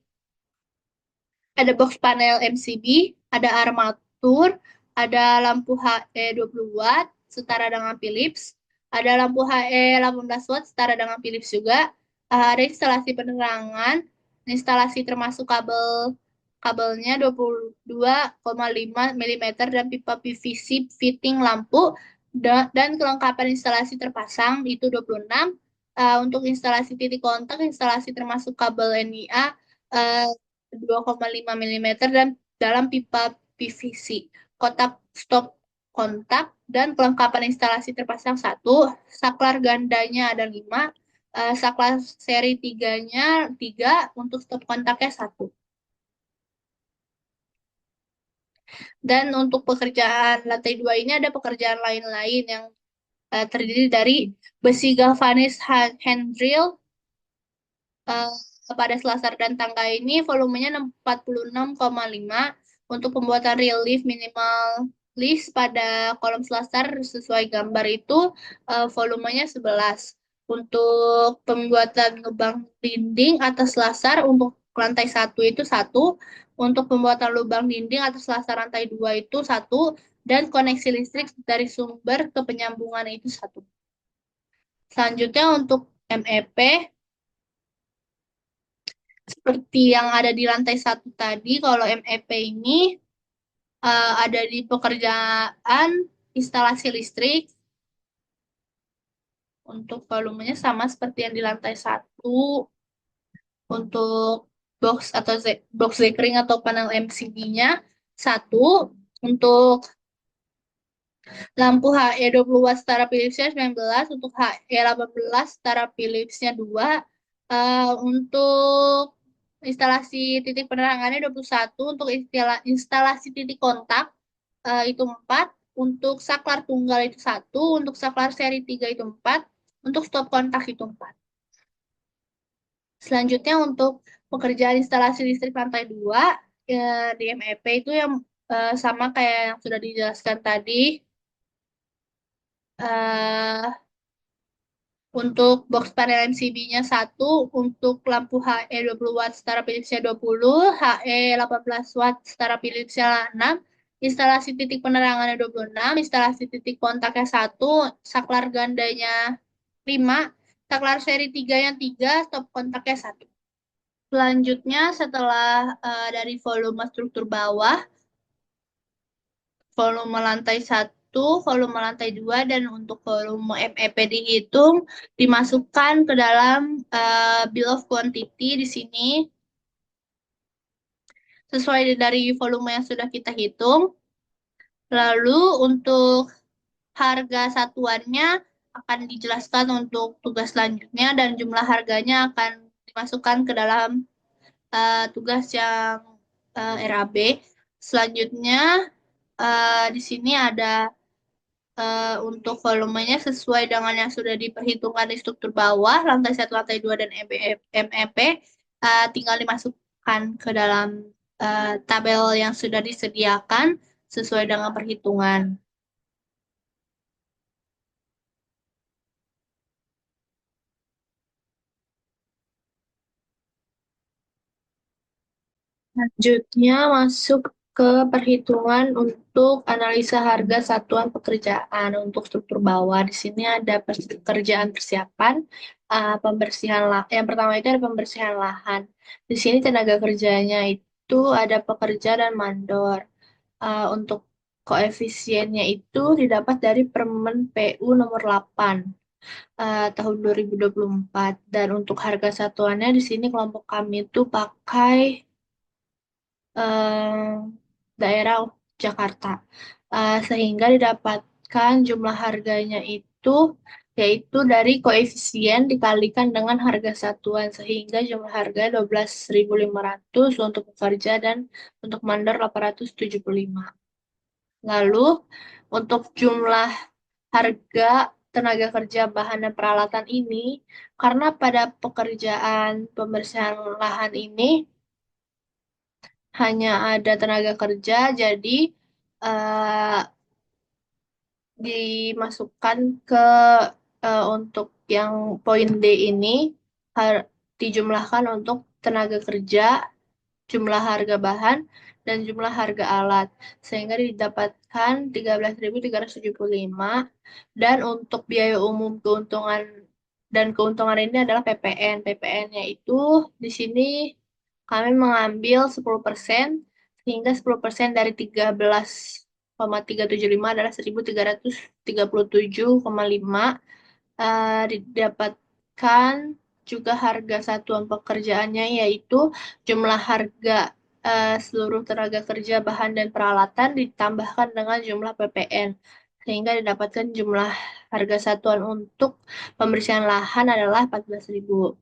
ada box panel MCB, ada armatur, ada lampu HE 20 watt setara dengan Philips, ada lampu HE 18 watt setara dengan Philips juga, ada instalasi penerangan, instalasi termasuk kabelnya 22,5 mm dan pipa PVC fitting lampu dan kelengkapan instalasi terpasang itu 26. Untuk instalasi titik kontak, instalasi termasuk kabel NIA 2,5 mm dan dalam pipa PVC. Kotak stop kontak dan kelengkapan instalasi terpasang 1. Saklar gandanya ada 5. Saklar seri 3-nya 3. Untuk stop kontaknya 1. Dan untuk pekerjaan lantai 2 ini ada pekerjaan lain-lain yang terdiri dari besi galvanis handrail eh, pada selasar dan tangga ini volumenya 46,5. Untuk pembuatan relief minimalis pada kolom selasar sesuai gambar itu volumenya 11. Untuk pembuatan lubang dinding atas selasar untuk lantai 1 itu 1. Untuk pembuatan lubang dinding atas selasar lantai 2 itu 1. Dan koneksi listrik dari sumber ke penyambungan itu 1. Selanjutnya untuk MEP, seperti yang ada di lantai 1 tadi, kalau MEP ini ada di pekerjaan instalasi listrik, Untuk volumenya sama seperti yang di lantai 1. Untuk box Zekring atau panel MCB-nya 1. Untuk lampu HE 20 watt setara Philipsnya 19. Untuk HE 18 setara Philipsnya 2. Untuk instalasi titik penerangannya 21. Untuk instalasi titik kontak itu 4. Untuk saklar tunggal itu 1. Untuk saklar seri 3 itu 4. Untuk stop kontak itu 4. Selanjutnya untuk pekerjaan instalasi listrik lantai 2 di MEP itu yang sama kayak yang sudah dijelaskan tadi. Eh, untuk box panel MCB-nya 1, untuk lampu HE 20 watt setara Philipsnya 20, HE 18 watt setara Philipsnya 6, instalasi titik penerangannya 26, instalasi titik kontaknya 1, saklar gandanya 5, saklar seri 3 yang 3, stop kontaknya 1. Selanjutnya setelah dari volume struktur bawah, volume lantai 1, volume lantai 2, dan untuk volume MEP dihitung, dimasukkan ke dalam bill of quantity di sini, sesuai dari volume yang sudah kita hitung. Lalu untuk harga satuannya akan dijelaskan untuk tugas selanjutnya, dan jumlah harganya akan dimasukkan ke dalam tugas yang RAB. Selanjutnya, di sini ada untuk volumenya sesuai dengan yang sudah diperhitungkan di struktur bawah, lantai 1, lantai 2, dan MEP, tinggal dimasukkan ke dalam tabel yang sudah disediakan sesuai dengan perhitungan. Selanjutnya masuk ke perhitungan untuk analisa harga satuan pekerjaan untuk struktur bawah. Di sini ada pekerjaan persiapan, pembersihan lahan. Yang pertama itu ada pembersihan lahan. Di sini tenaga kerjanya itu ada pekerja dan mandor. Untuk koefisiennya itu didapat dari Permen PU nomor 8 tahun 2024. Dan untuk harga satuannya di sini kelompok kami itu pakai eh, daerah Jakarta. Sehingga didapatkan jumlah harganya itu yaitu dari koefisien dikalikan dengan harga satuan, sehingga jumlah harga 12.500 untuk pekerja dan untuk mandor 875. Lalu untuk jumlah harga tenaga kerja bahan dan peralatan ini, karena pada pekerjaan pembersihan lahan ini hanya ada tenaga kerja, jadi eh, dimasukkan ke untuk yang poin D ini dijumlahkan untuk tenaga kerja, jumlah harga bahan, dan jumlah harga alat, sehingga didapatkan 13.375. Dan untuk biaya umum keuntungan dan keuntungan ini adalah PPN. PPN-nya itu di sini kami mengambil 10%, sehingga 10% dari 13,375 adalah 1.337,5. Didapatkan juga harga satuan pekerjaannya, yaitu jumlah harga seluruh tenaga kerja, bahan, dan peralatan ditambahkan dengan jumlah PPN, sehingga didapatkan jumlah harga satuan untuk pembersihan lahan adalah 14.000.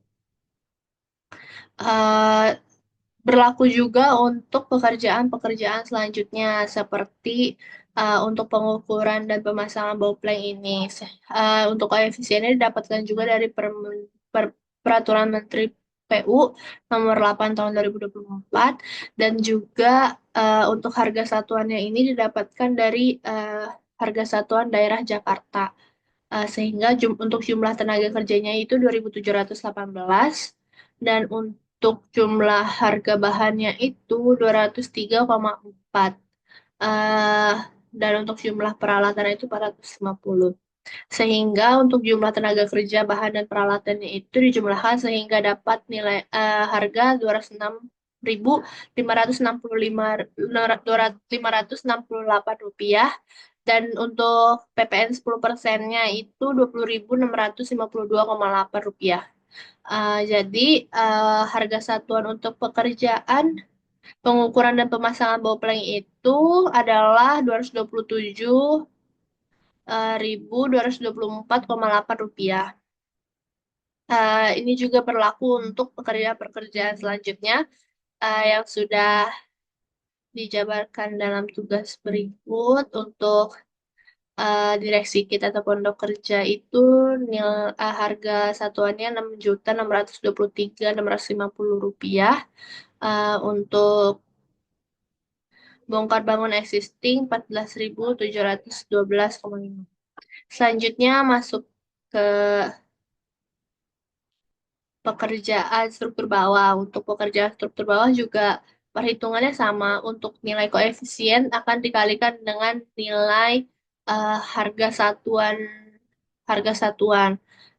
Eh, Berlaku juga untuk pekerjaan-pekerjaan selanjutnya seperti untuk pengukuran dan pemasangan bauplank ini. Untuk koefisiennya didapatkan juga dari Peraturan Menteri PU nomor 8 tahun 2024, dan juga untuk harga satuannya ini didapatkan dari harga satuan daerah Jakarta. Sehingga untuk jumlah tenaga kerjanya itu 2.718, dan untuk jumlah harga bahannya itu 203,4, eh dan untuk jumlah peralatan itu 450. Sehingga untuk jumlah tenaga kerja, bahan, dan peralatannya itu dijumlahkan sehingga dapat nilai harga 206.568 rupiah, Dan untuk PPN 10%-nya itu 20.652,8 rupiah. Jadi harga satuan untuk pekerjaan pengukuran dan pemasangan bau pelangi itu adalah 227.224,8 rupiah. Ini juga berlaku untuk pekerjaan-pekerjaan selanjutnya yang sudah dijabarkan dalam tugas berikut. Untuk direksi kita atau pondok kerja itu harga satuannya 6.623.650 rupiah. Untuk bongkar bangun existing 14.712,5. Selanjutnya masuk ke pekerjaan struktur bawah. Untuk pekerjaan struktur bawah juga perhitungannya sama. Untuk nilai koefisien akan dikalikan dengan nilai harga satuan.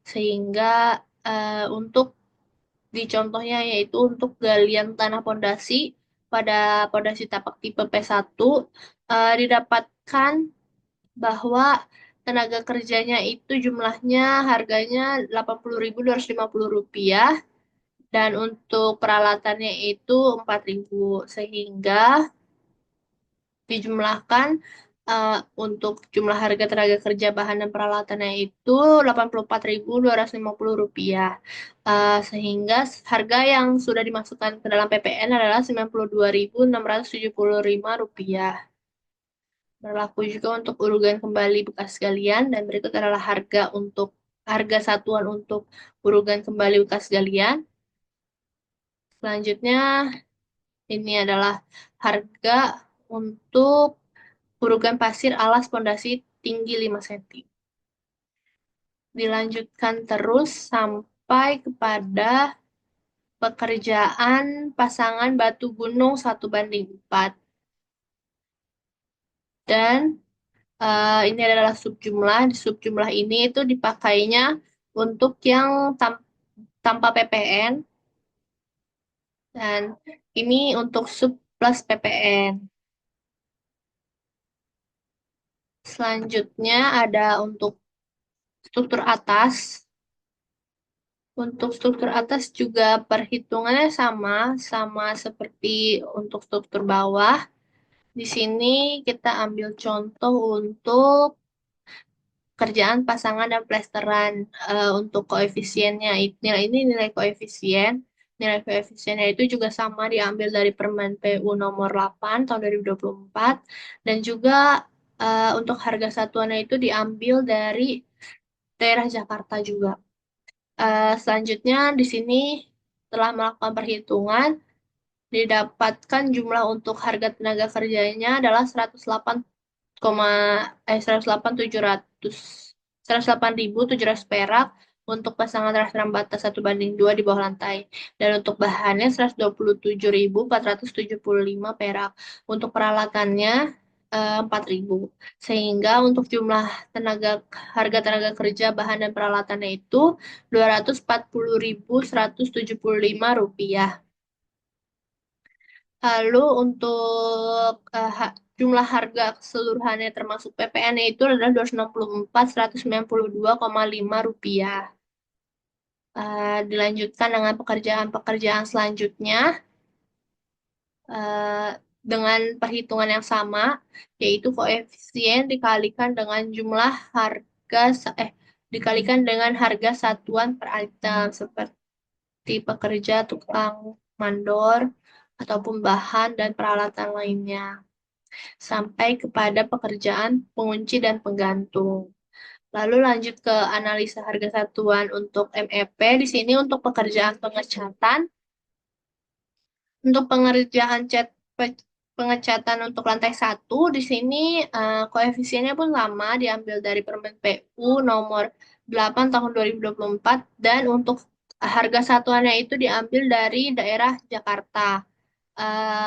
Sehingga untuk di contohnya yaitu untuk galian tanah pondasi pada pondasi tapak tipe P1 didapatkan bahwa tenaga kerjanya itu jumlahnya harganya 80.250 rupiah dan untuk peralatannya itu 4.000 sehingga dijumlahkan untuk jumlah harga tenaga kerja bahan dan peralatannya itu 84.250 rupiah. Sehingga harga yang sudah dimasukkan ke dalam PPN adalah 92.675 rupiah. Berlaku juga untuk urugan kembali bekas galian dan berikut adalah harga satuan untuk urugan kembali bekas galian. Selanjutnya ini adalah harga untuk urugan pasir alas pondasi tinggi 5 cm. Dilanjutkan terus sampai kepada pekerjaan pasangan batu gunung 1:4. Dan ini adalah subjumlah. Di subjumlah ini itu dipakainya untuk yang tanpa PPN dan ini untuk sub plus PPN. Selanjutnya ada untuk struktur atas. Untuk struktur atas juga perhitungannya sama seperti untuk struktur bawah. Di sini kita ambil contoh untuk kerjaan pasangan dan plesteran. Untuk koefisiennya, nilai ini nilai koefisien. Nilai koefisiennya itu juga sama diambil dari Permen PU nomor 8 tahun 2024. Dan juga untuk harga satuannya itu diambil dari daerah Jakarta juga. Selanjutnya di sini telah melakukan perhitungan, didapatkan jumlah untuk harga tenaga kerjanya adalah 108.700 perak untuk pasangan transferan batas 1:2 di bawah lantai. Dan untuk bahannya 127.475 perak. Untuk peralatannya 4.000. Sehingga untuk jumlah harga tenaga kerja, bahan dan peralatannya itu 240.175 rupiah. Lalu untuk jumlah harga keseluruhannya termasuk PPN itu adalah 264.192,5 rupiah. Dilanjutkan dengan pekerjaan-pekerjaan selanjutnya dengan perhitungan yang sama, yaitu koefisien dikalikan dengan harga satuan per item seperti pekerja, tukang mandor, ataupun bahan dan peralatan lainnya, sampai kepada pekerjaan pengunci dan penggantung. Lalu lanjut ke analisa harga satuan untuk MEP. Di sini untuk pekerjaan pengecatan, untuk pengecatan untuk lantai 1, di sini koefisiennya pun sama, diambil dari Permen PU nomor 8 tahun 2024, dan untuk harga satuannya itu diambil dari daerah Jakarta.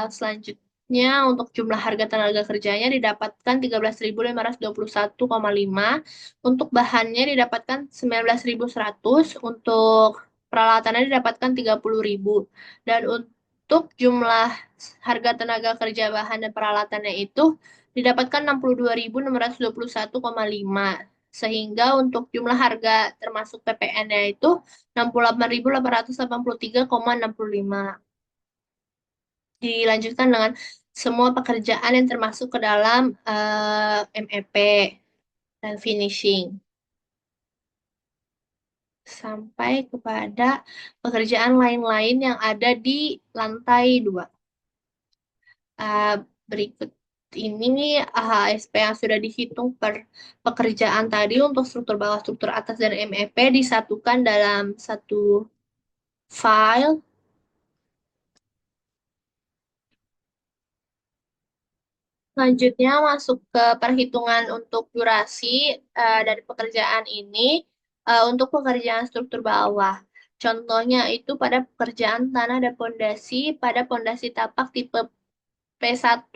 Selanjutnya untuk jumlah harga tenaga kerjanya didapatkan 13.521,5, untuk bahannya didapatkan 19.100, untuk peralatannya didapatkan 30.000, dan untuk jumlah harga tenaga kerja bahan dan peralatannya itu didapatkan 62.621,5, sehingga untuk jumlah harga termasuk PPN-nya itu 68.883,65. Dilanjutkan dengan semua pekerjaan yang termasuk ke dalam MEP dan finishing, sampai kepada pekerjaan lain-lain yang ada di lantai 2. Uh, Berikut ini AHSP yang sudah dihitung per pekerjaan tadi untuk struktur bawah, struktur atas, dan MEP disatukan dalam satu file. Selanjutnya masuk ke perhitungan untuk durasi dari pekerjaan ini untuk pekerjaan struktur bawah. Contohnya itu pada pekerjaan tanah dan pondasi pada pondasi tapak tipe P1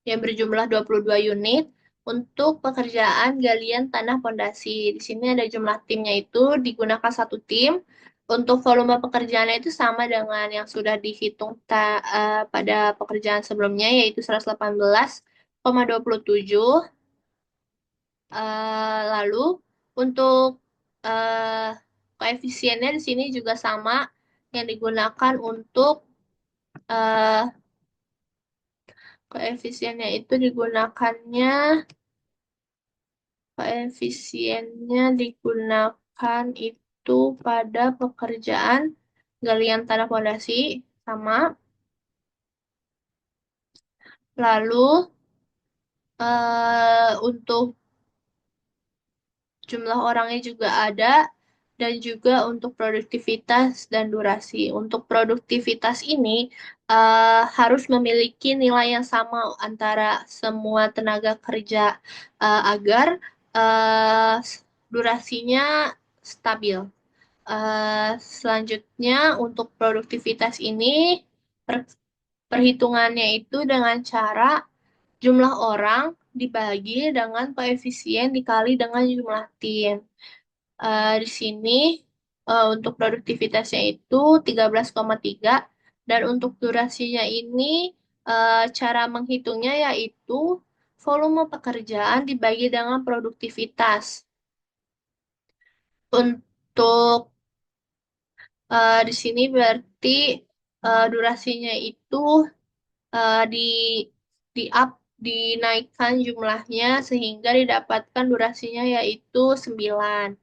yang berjumlah 22 unit untuk pekerjaan galian tanah pondasi. Di sini ada jumlah timnya itu digunakan satu tim. Untuk volume pekerjaannya itu sama dengan yang sudah dihitung pada pekerjaan sebelumnya, yaitu 118,27. Lalu untuk eh, koefisiennya di sini juga sama yang digunakan untuk eh, koefisiennya itu digunakannya koefisiennya digunakan itu pada pekerjaan galian tanah pondasi sama. Lalu untuk jumlah orangnya juga ada, dan juga untuk produktivitas dan durasi. Untuk produktivitas ini harus memiliki nilai yang sama antara semua tenaga kerja agar uh, durasinya stabil. Selanjutnya untuk produktivitas ini per- perhitungannya itu dengan cara jumlah orang dibagi dengan koefisien dikali dengan jumlah tim. Di sini untuk produktivitasnya itu 13,3, dan untuk durasinya ini cara menghitungnya yaitu volume pekerjaan dibagi dengan produktivitas. Untuk di sini berarti durasinya itu di up, dinaikkan jumlahnya sehingga didapatkan durasinya yaitu 9.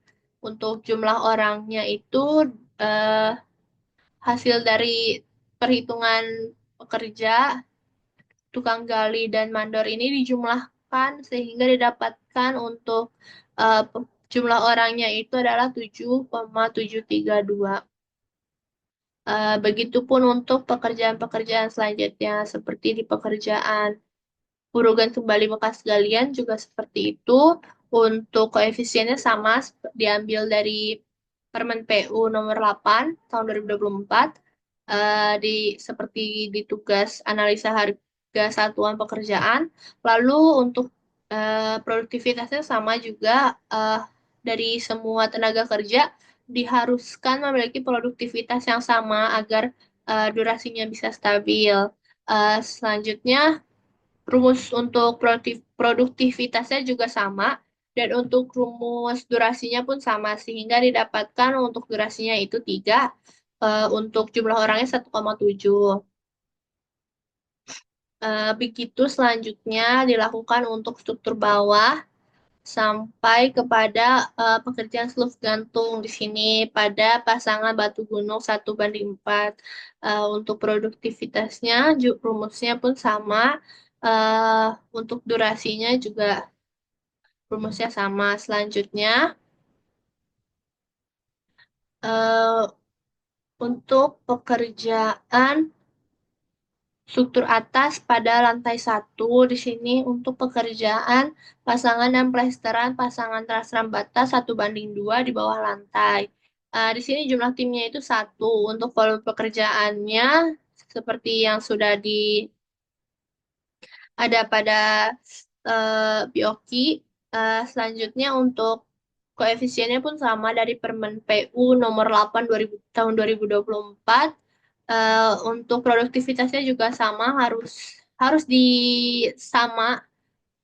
Untuk jumlah orangnya itu eh, hasil dari perhitungan pekerja, tukang gali dan mandor ini dijumlahkan sehingga didapatkan untuk jumlah orangnya itu adalah 7,732. Begitupun untuk pekerjaan-pekerjaan selanjutnya seperti di pekerjaan buruh gantung Bali bekas galian juga seperti itu. Untuk koefisiennya sama, diambil dari Permen PU nomor 8 tahun 2024 seperti di tugas analisa harga satuan pekerjaan. Lalu untuk produktivitasnya sama juga, dari semua tenaga kerja diharuskan memiliki produktivitas yang sama agar durasinya bisa stabil. Selanjutnya, rumus untuk produktivitasnya juga sama, dan untuk rumus durasinya pun sama, sehingga didapatkan untuk durasinya itu 3, untuk jumlah orangnya 1,7. Begitu selanjutnya dilakukan untuk struktur bawah sampai kepada pekerjaan seluf gantung di sini pada pasangan batu gunung 1:4. Untuk produktivitasnya rumusnya pun sama. Untuk durasinya juga rumusnya sama. Selanjutnya eh, untuk pekerjaan struktur atas pada lantai 1 di sini untuk pekerjaan pasangan dan plesteran pasangan teras rambata 1:2 di bawah lantai. Di sini jumlah timnya itu 1. Untuk volume pekerjaannya seperti yang sudah ada pada Bioki. Selanjutnya untuk koefisiennya pun sama dari Permen PU nomor 8 tahun 2024. Untuk produktivitasnya juga sama, harus harus di sama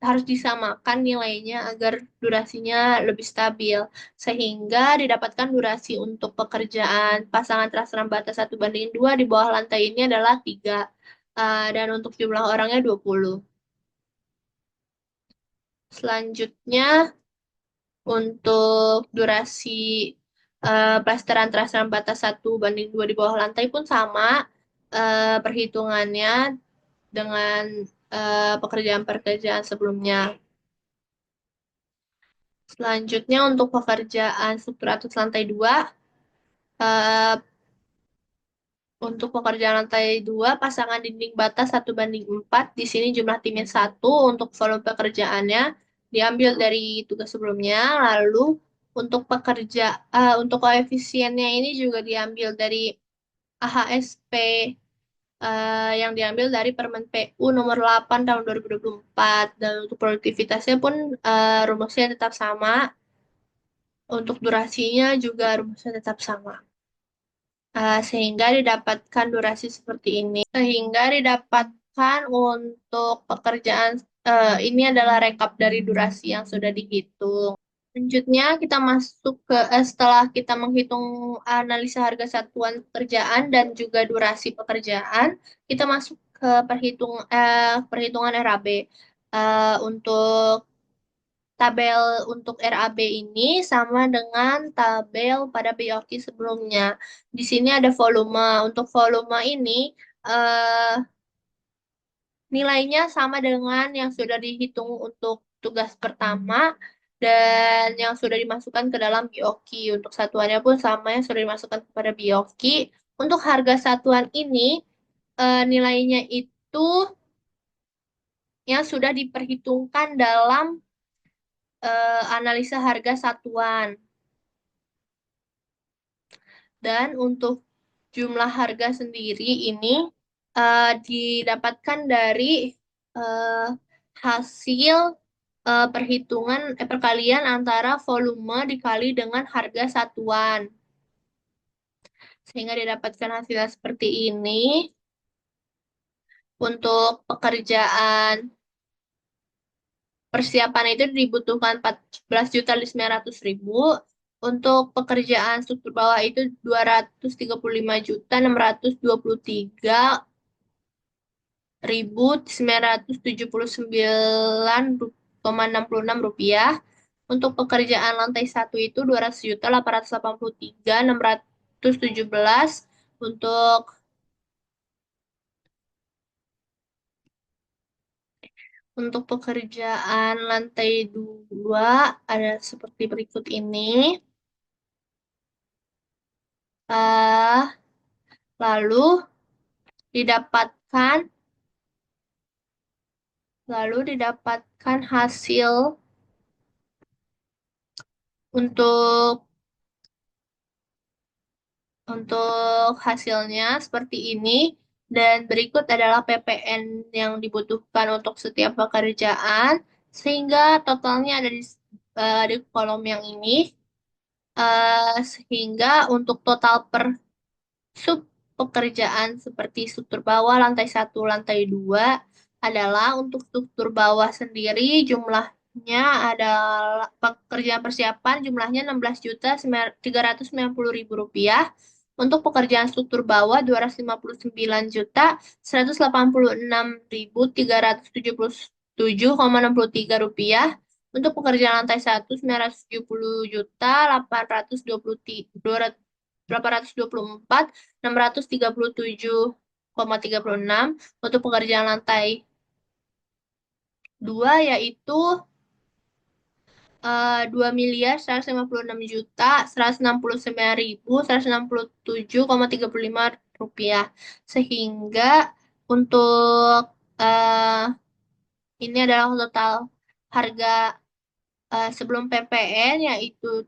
harus disamakan nilainya agar durasinya lebih stabil, sehingga didapatkan durasi untuk pekerjaan pasangan transram batas 1:2 di bawah lantai ini adalah 3, dan untuk jumlah orangnya 20. Selanjutnya, untuk durasi plesteran transram batas 1:2 di bawah lantai pun sama, perhitungannya dengan pekerjaan-pekerjaan sebelumnya. Selanjutnya untuk pekerjaan struktur atas lantai 2, eh, untuk pekerjaan lantai 2 pasangan dinding batas 1:4, di sini jumlah timnya 1, untuk volume pekerjaannya diambil dari tugas sebelumnya, lalu untuk koefisiennya ini juga diambil dari AHSP, yang diambil dari Permen PU nomor 8 tahun 2024, dan untuk produktivitasnya pun rumusnya tetap sama. Untuk durasinya juga rumusnya tetap sama. Sehingga didapatkan durasi seperti ini. Sehingga didapatkan untuk pekerjaan, ini adalah rekap dari durasi yang sudah dihitung. Selanjutnya kita masuk ke setelah kita menghitung analisa harga satuan pekerjaan dan juga durasi pekerjaan, kita masuk ke perhitungan RAB. Untuk tabel untuk RAB ini sama dengan tabel pada BOQ sebelumnya. Di sini ada volume. Untuk volume ini eh, nilainya sama dengan yang sudah dihitung untuk tugas pertama dan yang sudah dimasukkan ke dalam BOQ. Untuk satuannya pun sama yang sudah dimasukkan kepada BOQ. Untuk harga satuan ini nilainya itu yang sudah diperhitungkan dalam analisa harga satuan. Dan untuk jumlah harga sendiri ini didapatkan dari eh, hasil perkalian antara volume dikali dengan harga satuan. Sehingga didapatkan hasilnya seperti ini. Untuk pekerjaan persiapan itu dibutuhkan 14.900.000. Untuk pekerjaan struktur bawah itu 235.979,66 rupiah. Untuk pekerjaan lantai 1 itu 200.883.617. Untuk pekerjaan lantai 2 ada seperti berikut ini. Eh, lalu didapatkan hasil untuk hasilnya seperti ini, dan berikut adalah PPN yang dibutuhkan untuk setiap pekerjaan, sehingga totalnya ada di kolom yang ini. Sehingga untuk total per sub pekerjaan seperti struktur bawah, lantai 1, lantai 2 adalah untuk struktur bawah sendiri jumlahnya adalah pekerjaan persiapan jumlahnya 16.390.000 rupiah. Untuk pekerjaan struktur bawah 259.986.377,63 rupiah. Untuk pekerjaan lantai 1 970.824.637,36. Untuk pekerjaan lantai 2 yaitu 2.159.167,35 rupiah. Sehingga untuk eh, ini adalah total harga sebelum PPN, yaitu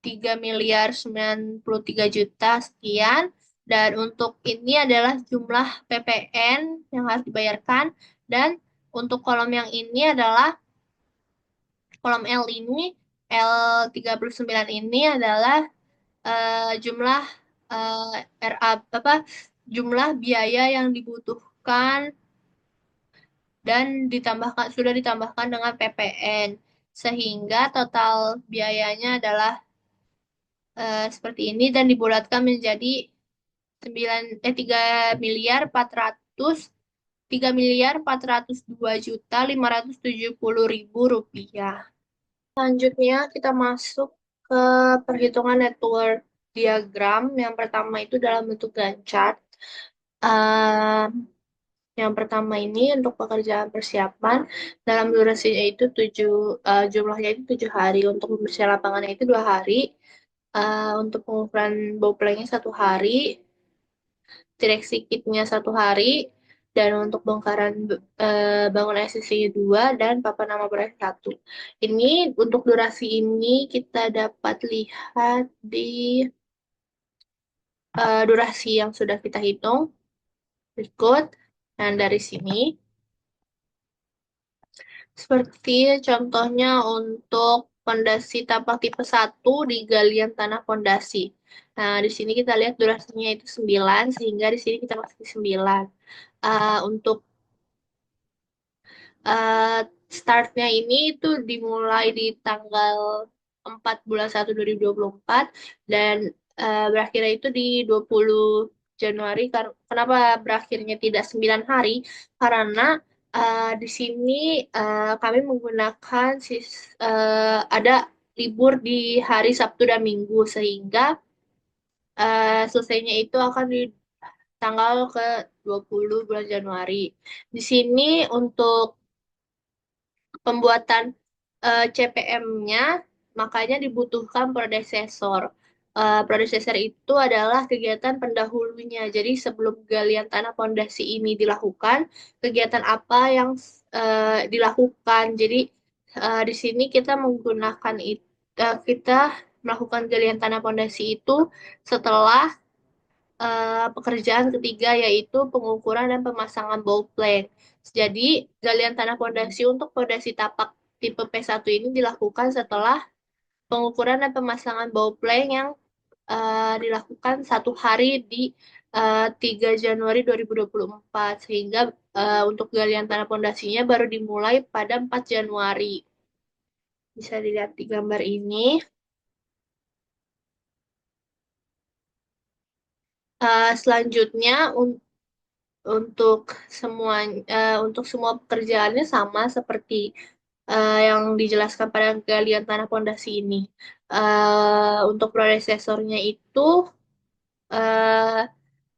3.093.000.000 sekian. Dan untuk ini adalah jumlah PPN yang harus dibayarkan. Dan untuk kolom yang ini adalah kolom L ini, L39 ini adalah jumlah RA jumlah biaya yang dibutuhkan dan sudah ditambahkan dengan PPN sehingga total biayanya adalah seperti ini dan dibulatkan menjadi 3.402.570.000 rupiah. Selanjutnya kita masuk ke perhitungan network diagram. Yang pertama itu dalam bentuk Gantt chart. Eh, yang pertama ini untuk pekerjaan persiapan dalam durasinya itu jumlahnya itu 7 hari. Untuk pembersihan lapangannya itu 2 hari. Untuk pengukuran bauplanknya 1 hari, direksi kitnya 1 hari, dan untuk bongkaran bangun SCC 2 dan papan nama proyek 1. Ini untuk durasi ini kita dapat lihat di durasi yang sudah kita hitung berikut. Dan dari sini, seperti contohnya untuk pondasi tapak tipe 1 di galian tanah pondasi. Nah, di sini kita lihat durasinya itu 9, sehingga di sini kita kasih 9. Untuk eh, startnya ini itu dimulai di tanggal 4 bulan 1 2024 dan berakhirnya itu di 20 Januari. Kenapa berakhirnya tidak 9 hari? Karena di sini kami menggunakan ada libur di hari Sabtu dan Minggu sehingga selesainya itu akan di tanggal ke 20 bulan Januari. Di sini untuk pembuatan CPM-nya, makanya dibutuhkan predesesor. Predesesor itu adalah kegiatan pendahulunya. Jadi sebelum galian tanah pondasi ini dilakukan, kegiatan apa yang dilakukan. Jadi di sini kita kita melakukan galian tanah pondasi itu setelah pekerjaan ketiga yaitu pengukuran dan pemasangan bowl plank. Jadi, galian tanah pondasi untuk pondasi tapak tipe P1 ini dilakukan setelah pengukuran dan pemasangan bowl plank yang dilakukan 1 hari di 3 Januari 2024 sehingga untuk galian tanah pondasinya baru dimulai pada 4 Januari. Bisa dilihat di gambar ini. Selanjutnya untuk semua untuk semua pekerjaannya sama seperti yang dijelaskan pada galian tanah pondasi ini. Untuk prosesornya itu eh,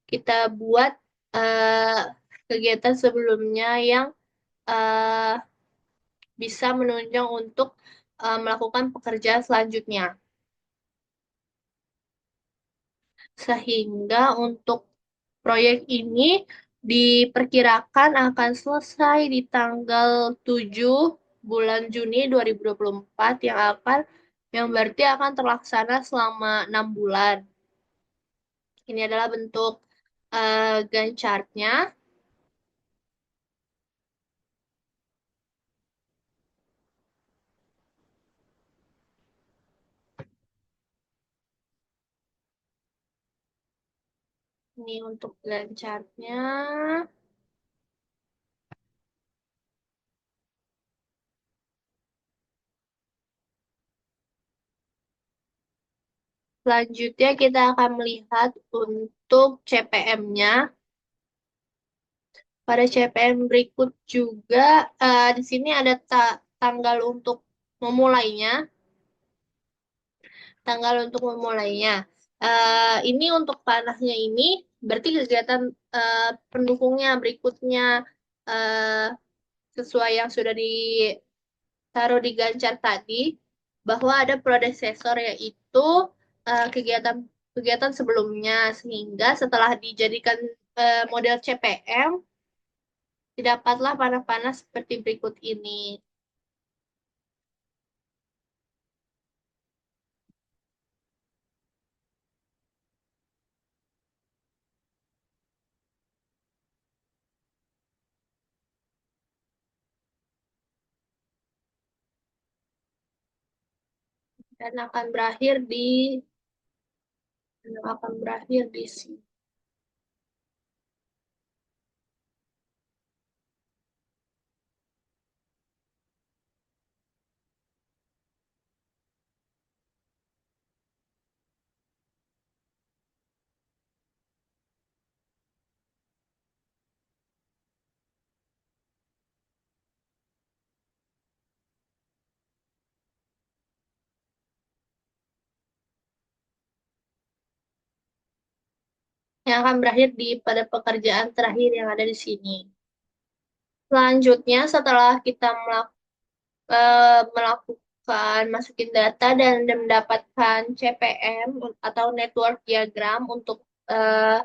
kita buat eh, kegiatan sebelumnya yang eh, bisa menunjang untuk melakukan pekerjaan selanjutnya. Sehingga untuk proyek ini diperkirakan akan selesai di tanggal 7 bulan Juni 2024 yang berarti akan terlaksana selama 6 bulan. Ini adalah bentuk Gantt chart-nya. Ini untuk Gantt chart-nya. Selanjutnya kita akan melihat untuk CPM-nya. Pada CPM berikut juga di sini ada tanggal untuk memulainya. Tanggal untuk memulainya. Ini untuk panahnya ini berarti kegiatan pendukungnya berikutnya eh, sesuai yang sudah ditaruh di Gancar tadi bahwa ada predecessor yaitu kegiatan kegiatan sebelumnya sehingga setelah dijadikan model CPM didapatlah panah-panah seperti berikut ini. Dan akan berakhir di sini. yang akan berakhir pada pekerjaan terakhir yang ada di sini. Selanjutnya, setelah kita melakukan masukin data dan mendapatkan CPM atau network diagram untuk eh,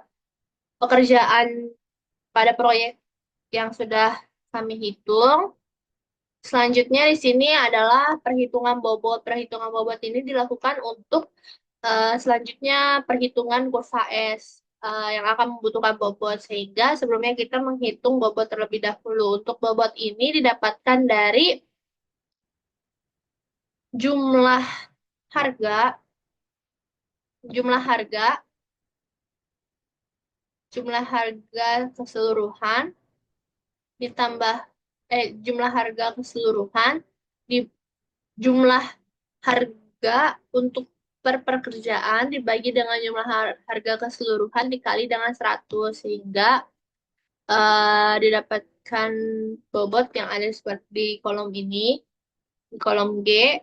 pekerjaan pada proyek yang sudah kami hitung. Selanjutnya di sini adalah perhitungan bobot. Perhitungan bobot ini dilakukan untuk selanjutnya perhitungan kurva S yang akan membutuhkan bobot. Sehingga sebelumnya kita menghitung bobot terlebih dahulu. Untuk bobot ini didapatkan dari jumlah harga, jumlah harga, jumlah harga keseluruhan ditambah jumlah harga keseluruhan di jumlah harga untuk per pekerjaan dibagi dengan jumlah harga keseluruhan dikali dengan 100 sehingga didapatkan bobot yang ada seperti di kolom ini, di kolom G,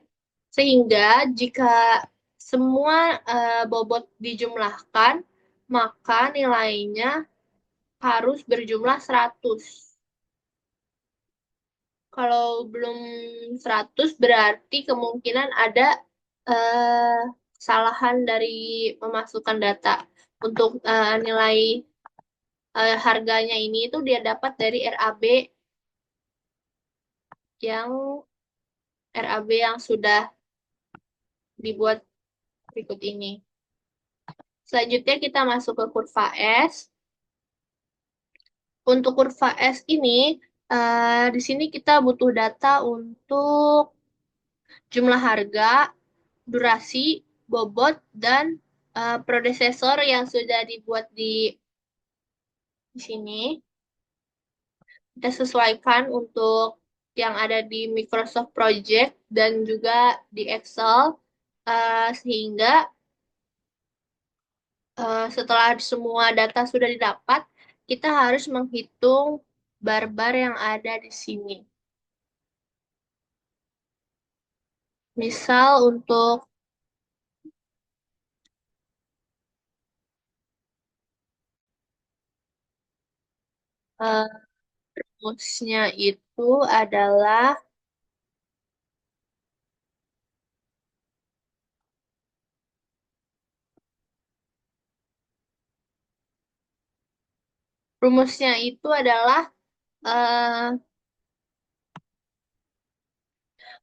sehingga jika semua bobot dijumlahkan, maka nilainya harus berjumlah 100. Kalau belum 100 berarti kemungkinan ada eh, kesalahan dari memasukkan data. Untuk nilai harganya ini itu dia dapat dari yang RAB yang sudah dibuat berikut ini. Selanjutnya kita masuk ke kurva S. Untuk kurva S ini di sini kita butuh data untuk jumlah harga, durasi, bobot, dan predecessor yang sudah dibuat di sini. Kita sesuaikan untuk yang ada di Microsoft Project dan juga di Excel, sehingga setelah semua data sudah didapat, kita harus menghitung bar-bar yang ada di sini. Misal untuk uh, rumusnya itu adalah rumusnya itu adalah uh,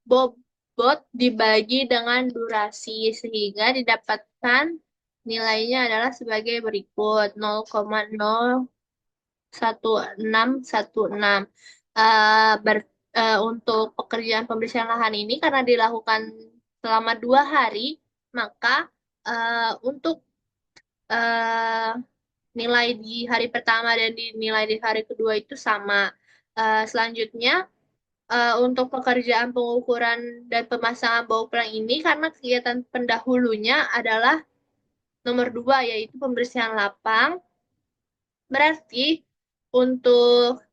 bobot dibagi dengan durasi sehingga didapatkan nilainya adalah sebagai berikut 0,01616. Untuk pekerjaan pembersihan lahan ini karena dilakukan selama 2 hari, maka untuk eh, nilai di hari pertama dan nilai di hari kedua itu sama. Selanjutnya, untuk pekerjaan pengukuran dan pemasangan bau plang ini karena kegiatan pendahulunya adalah nomor 2 yaitu pembersihan lapang. Berarti untuk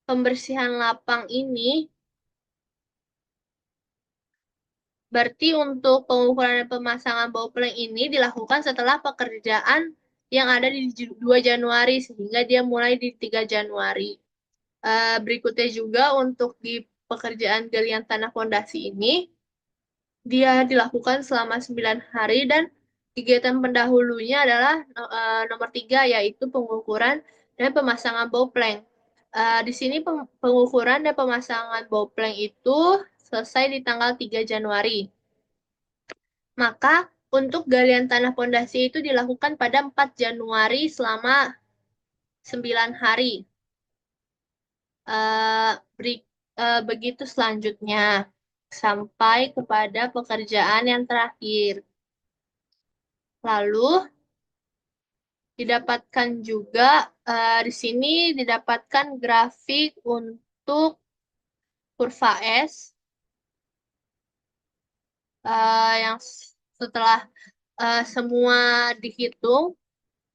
pembersihan lapang ini, berarti untuk pengukuran dan pemasangan bau plang ini dilakukan setelah pekerjaan yang ada di 2 Januari sehingga dia mulai di 3 Januari. Berikutnya juga untuk di pekerjaan galian tanah fondasi ini, dia dilakukan selama 9 hari dan kegiatan pendahulunya adalah nomor 3 yaitu pengukuran dan pemasangan boplang. Di sini pengukuran dan pemasangan boplang itu selesai di tanggal 3 Januari. Maka untuk galian tanah fondasi itu dilakukan pada 4 Januari selama 9 hari. Eh, begitu selanjutnya sampai kepada pekerjaan yang terakhir. Lalu didapatkan juga di sini didapatkan grafik untuk kurva S yang setelah semua dihitung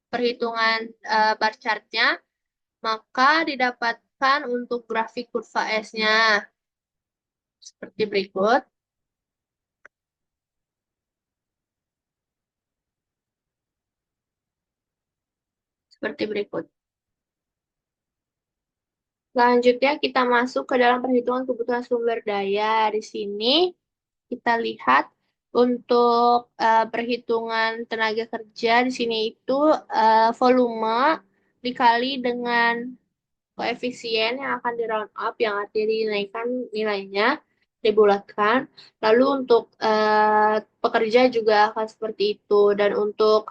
perhitungan bar chartnya, maka didapatkan untuk grafik kurva S-nya seperti berikut. seperti berikut. Selanjutnya kita masuk ke dalam perhitungan kebutuhan sumber daya. Di sini kita lihat untuk perhitungan tenaga kerja di sini itu volume dikali dengan koefisien yang akan di round up yang artinya dinaikkan nilainya dibulatkan. Lalu untuk pekerja juga akan seperti itu dan untuk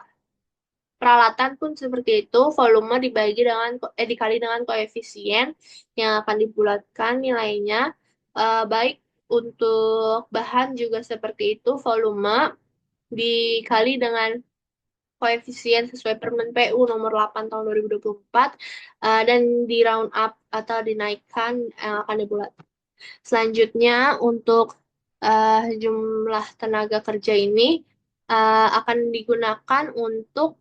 peralatan pun seperti itu, volume dibagi dengan dikali dengan koefisien yang akan dibulatkan nilainya. Baik untuk bahan juga seperti itu, volume dikali dengan koefisien sesuai Permen PU nomor 8 tahun 2024 dan di round up atau dinaikkan yang akan dibulatkan. Selanjutnya untuk jumlah tenaga kerja ini akan digunakan untuk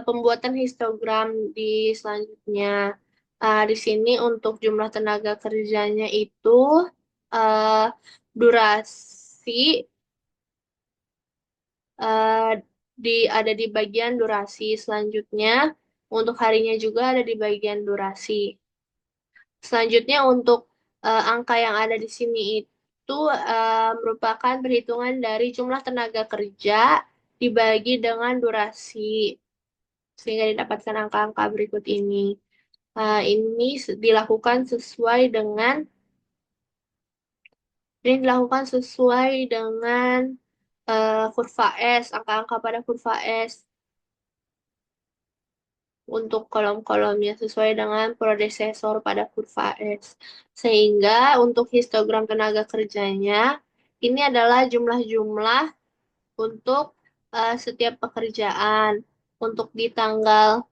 pembuatan histogram di selanjutnya. Di sini untuk jumlah tenaga kerjanya itu uh, durasi uh, ada di bagian durasi. Selanjutnya untuk harinya juga ada di bagian durasi. Selanjutnya untuk angka yang ada di sini itu merupakan perhitungan dari jumlah tenaga kerja dibagi dengan durasi sehingga didapatkan angka-angka berikut ini. Ini dilakukan sesuai dengan kurva S, angka-angka pada kurva S untuk kolom-kolomnya sesuai dengan predesesor pada kurva S. Sehingga untuk histogram tenaga kerjanya ini adalah jumlah-jumlah untuk setiap pekerjaan. Untuk di tanggal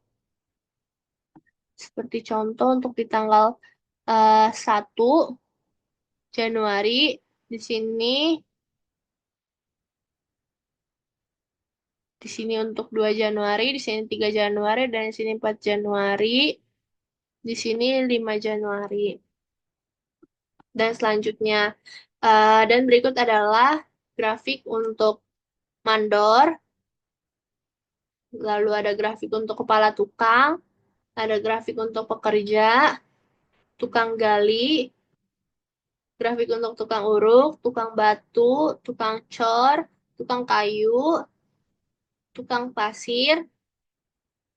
seperti contoh untuk di tanggal 1 Januari di sini untuk 2 Januari, di sini 3 Januari dan di sini 4 Januari, di sini 5 Januari. Dan selanjutnya dan berikut adalah grafik untuk mandor, lalu ada grafik untuk kepala tukang, ada grafik untuk pekerja, tukang gali, grafik untuk tukang uruk, tukang batu, tukang cor, tukang kayu, tukang pasir,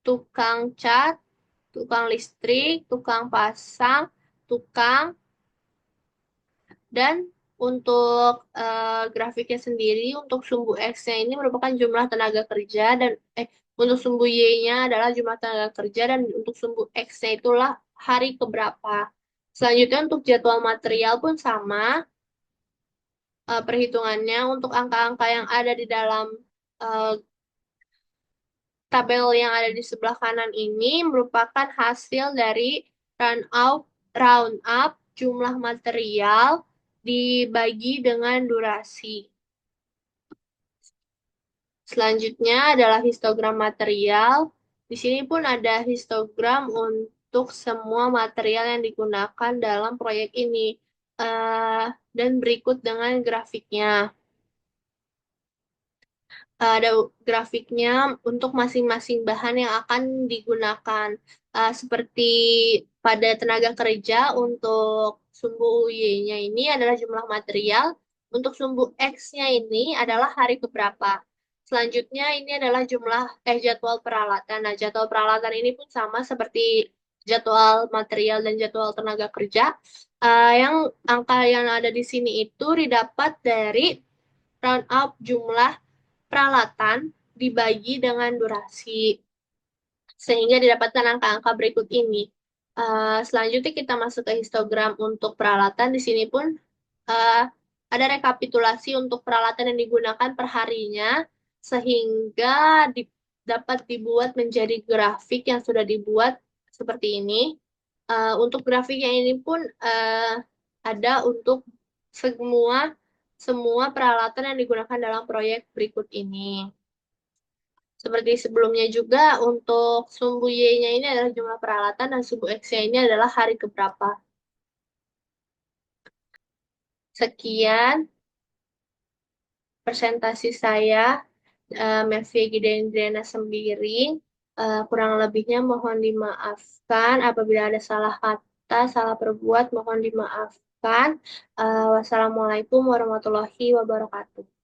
tukang cat, tukang listrik, tukang pasang, tukang, dan untuk grafiknya sendiri, untuk sumbu X-nya ini merupakan jumlah tenaga kerja, dan untuk sumbu Y-nya adalah jumlah tenaga kerja, dan untuk sumbu X-nya itulah hari keberapa. Selanjutnya untuk jadwal material pun sama, perhitungannya untuk angka-angka yang ada di dalam uh, tabel yang ada di sebelah kanan ini merupakan hasil dari round up jumlah material dibagi dengan durasi. Selanjutnya adalah histogram material. Di sini pun ada histogram untuk semua material yang digunakan dalam proyek ini. Dan berikut dengan grafiknya. Ada grafiknya untuk masing-masing bahan yang akan digunakan. Seperti pada tenaga kerja untuk sumbu Y-nya ini adalah jumlah material, untuk sumbu X-nya ini adalah hari keberapa. Selanjutnya ini adalah jadwal peralatan. Nah, jadwal peralatan ini pun sama seperti jadwal material dan jadwal tenaga kerja. Yang angka yang ada di sini itu didapat dari round up jumlah peralatan dibagi dengan durasi, sehingga didapatkan angka-angka berikut ini. Selanjutnya kita masuk ke histogram untuk peralatan. Di sini pun uh, ada rekapitulasi untuk peralatan yang digunakan per harinya, sehingga dapat dibuat menjadi grafik yang sudah dibuat seperti ini. Untuk grafik yang ini pun ada untuk semua semua peralatan yang digunakan dalam proyek berikut ini. Seperti sebelumnya juga, untuk sumbu Y-nya ini adalah jumlah peralatan dan sumbu X-nya ini adalah hari keberapa. Sekian presentasi saya. Mevri Dendriana Sembiring. Kurang lebihnya mohon dimaafkan. Apabila ada salah kata, salah perbuat, mohon dimaafkan. Wassalamualaikum warahmatullahi wabarakatuh.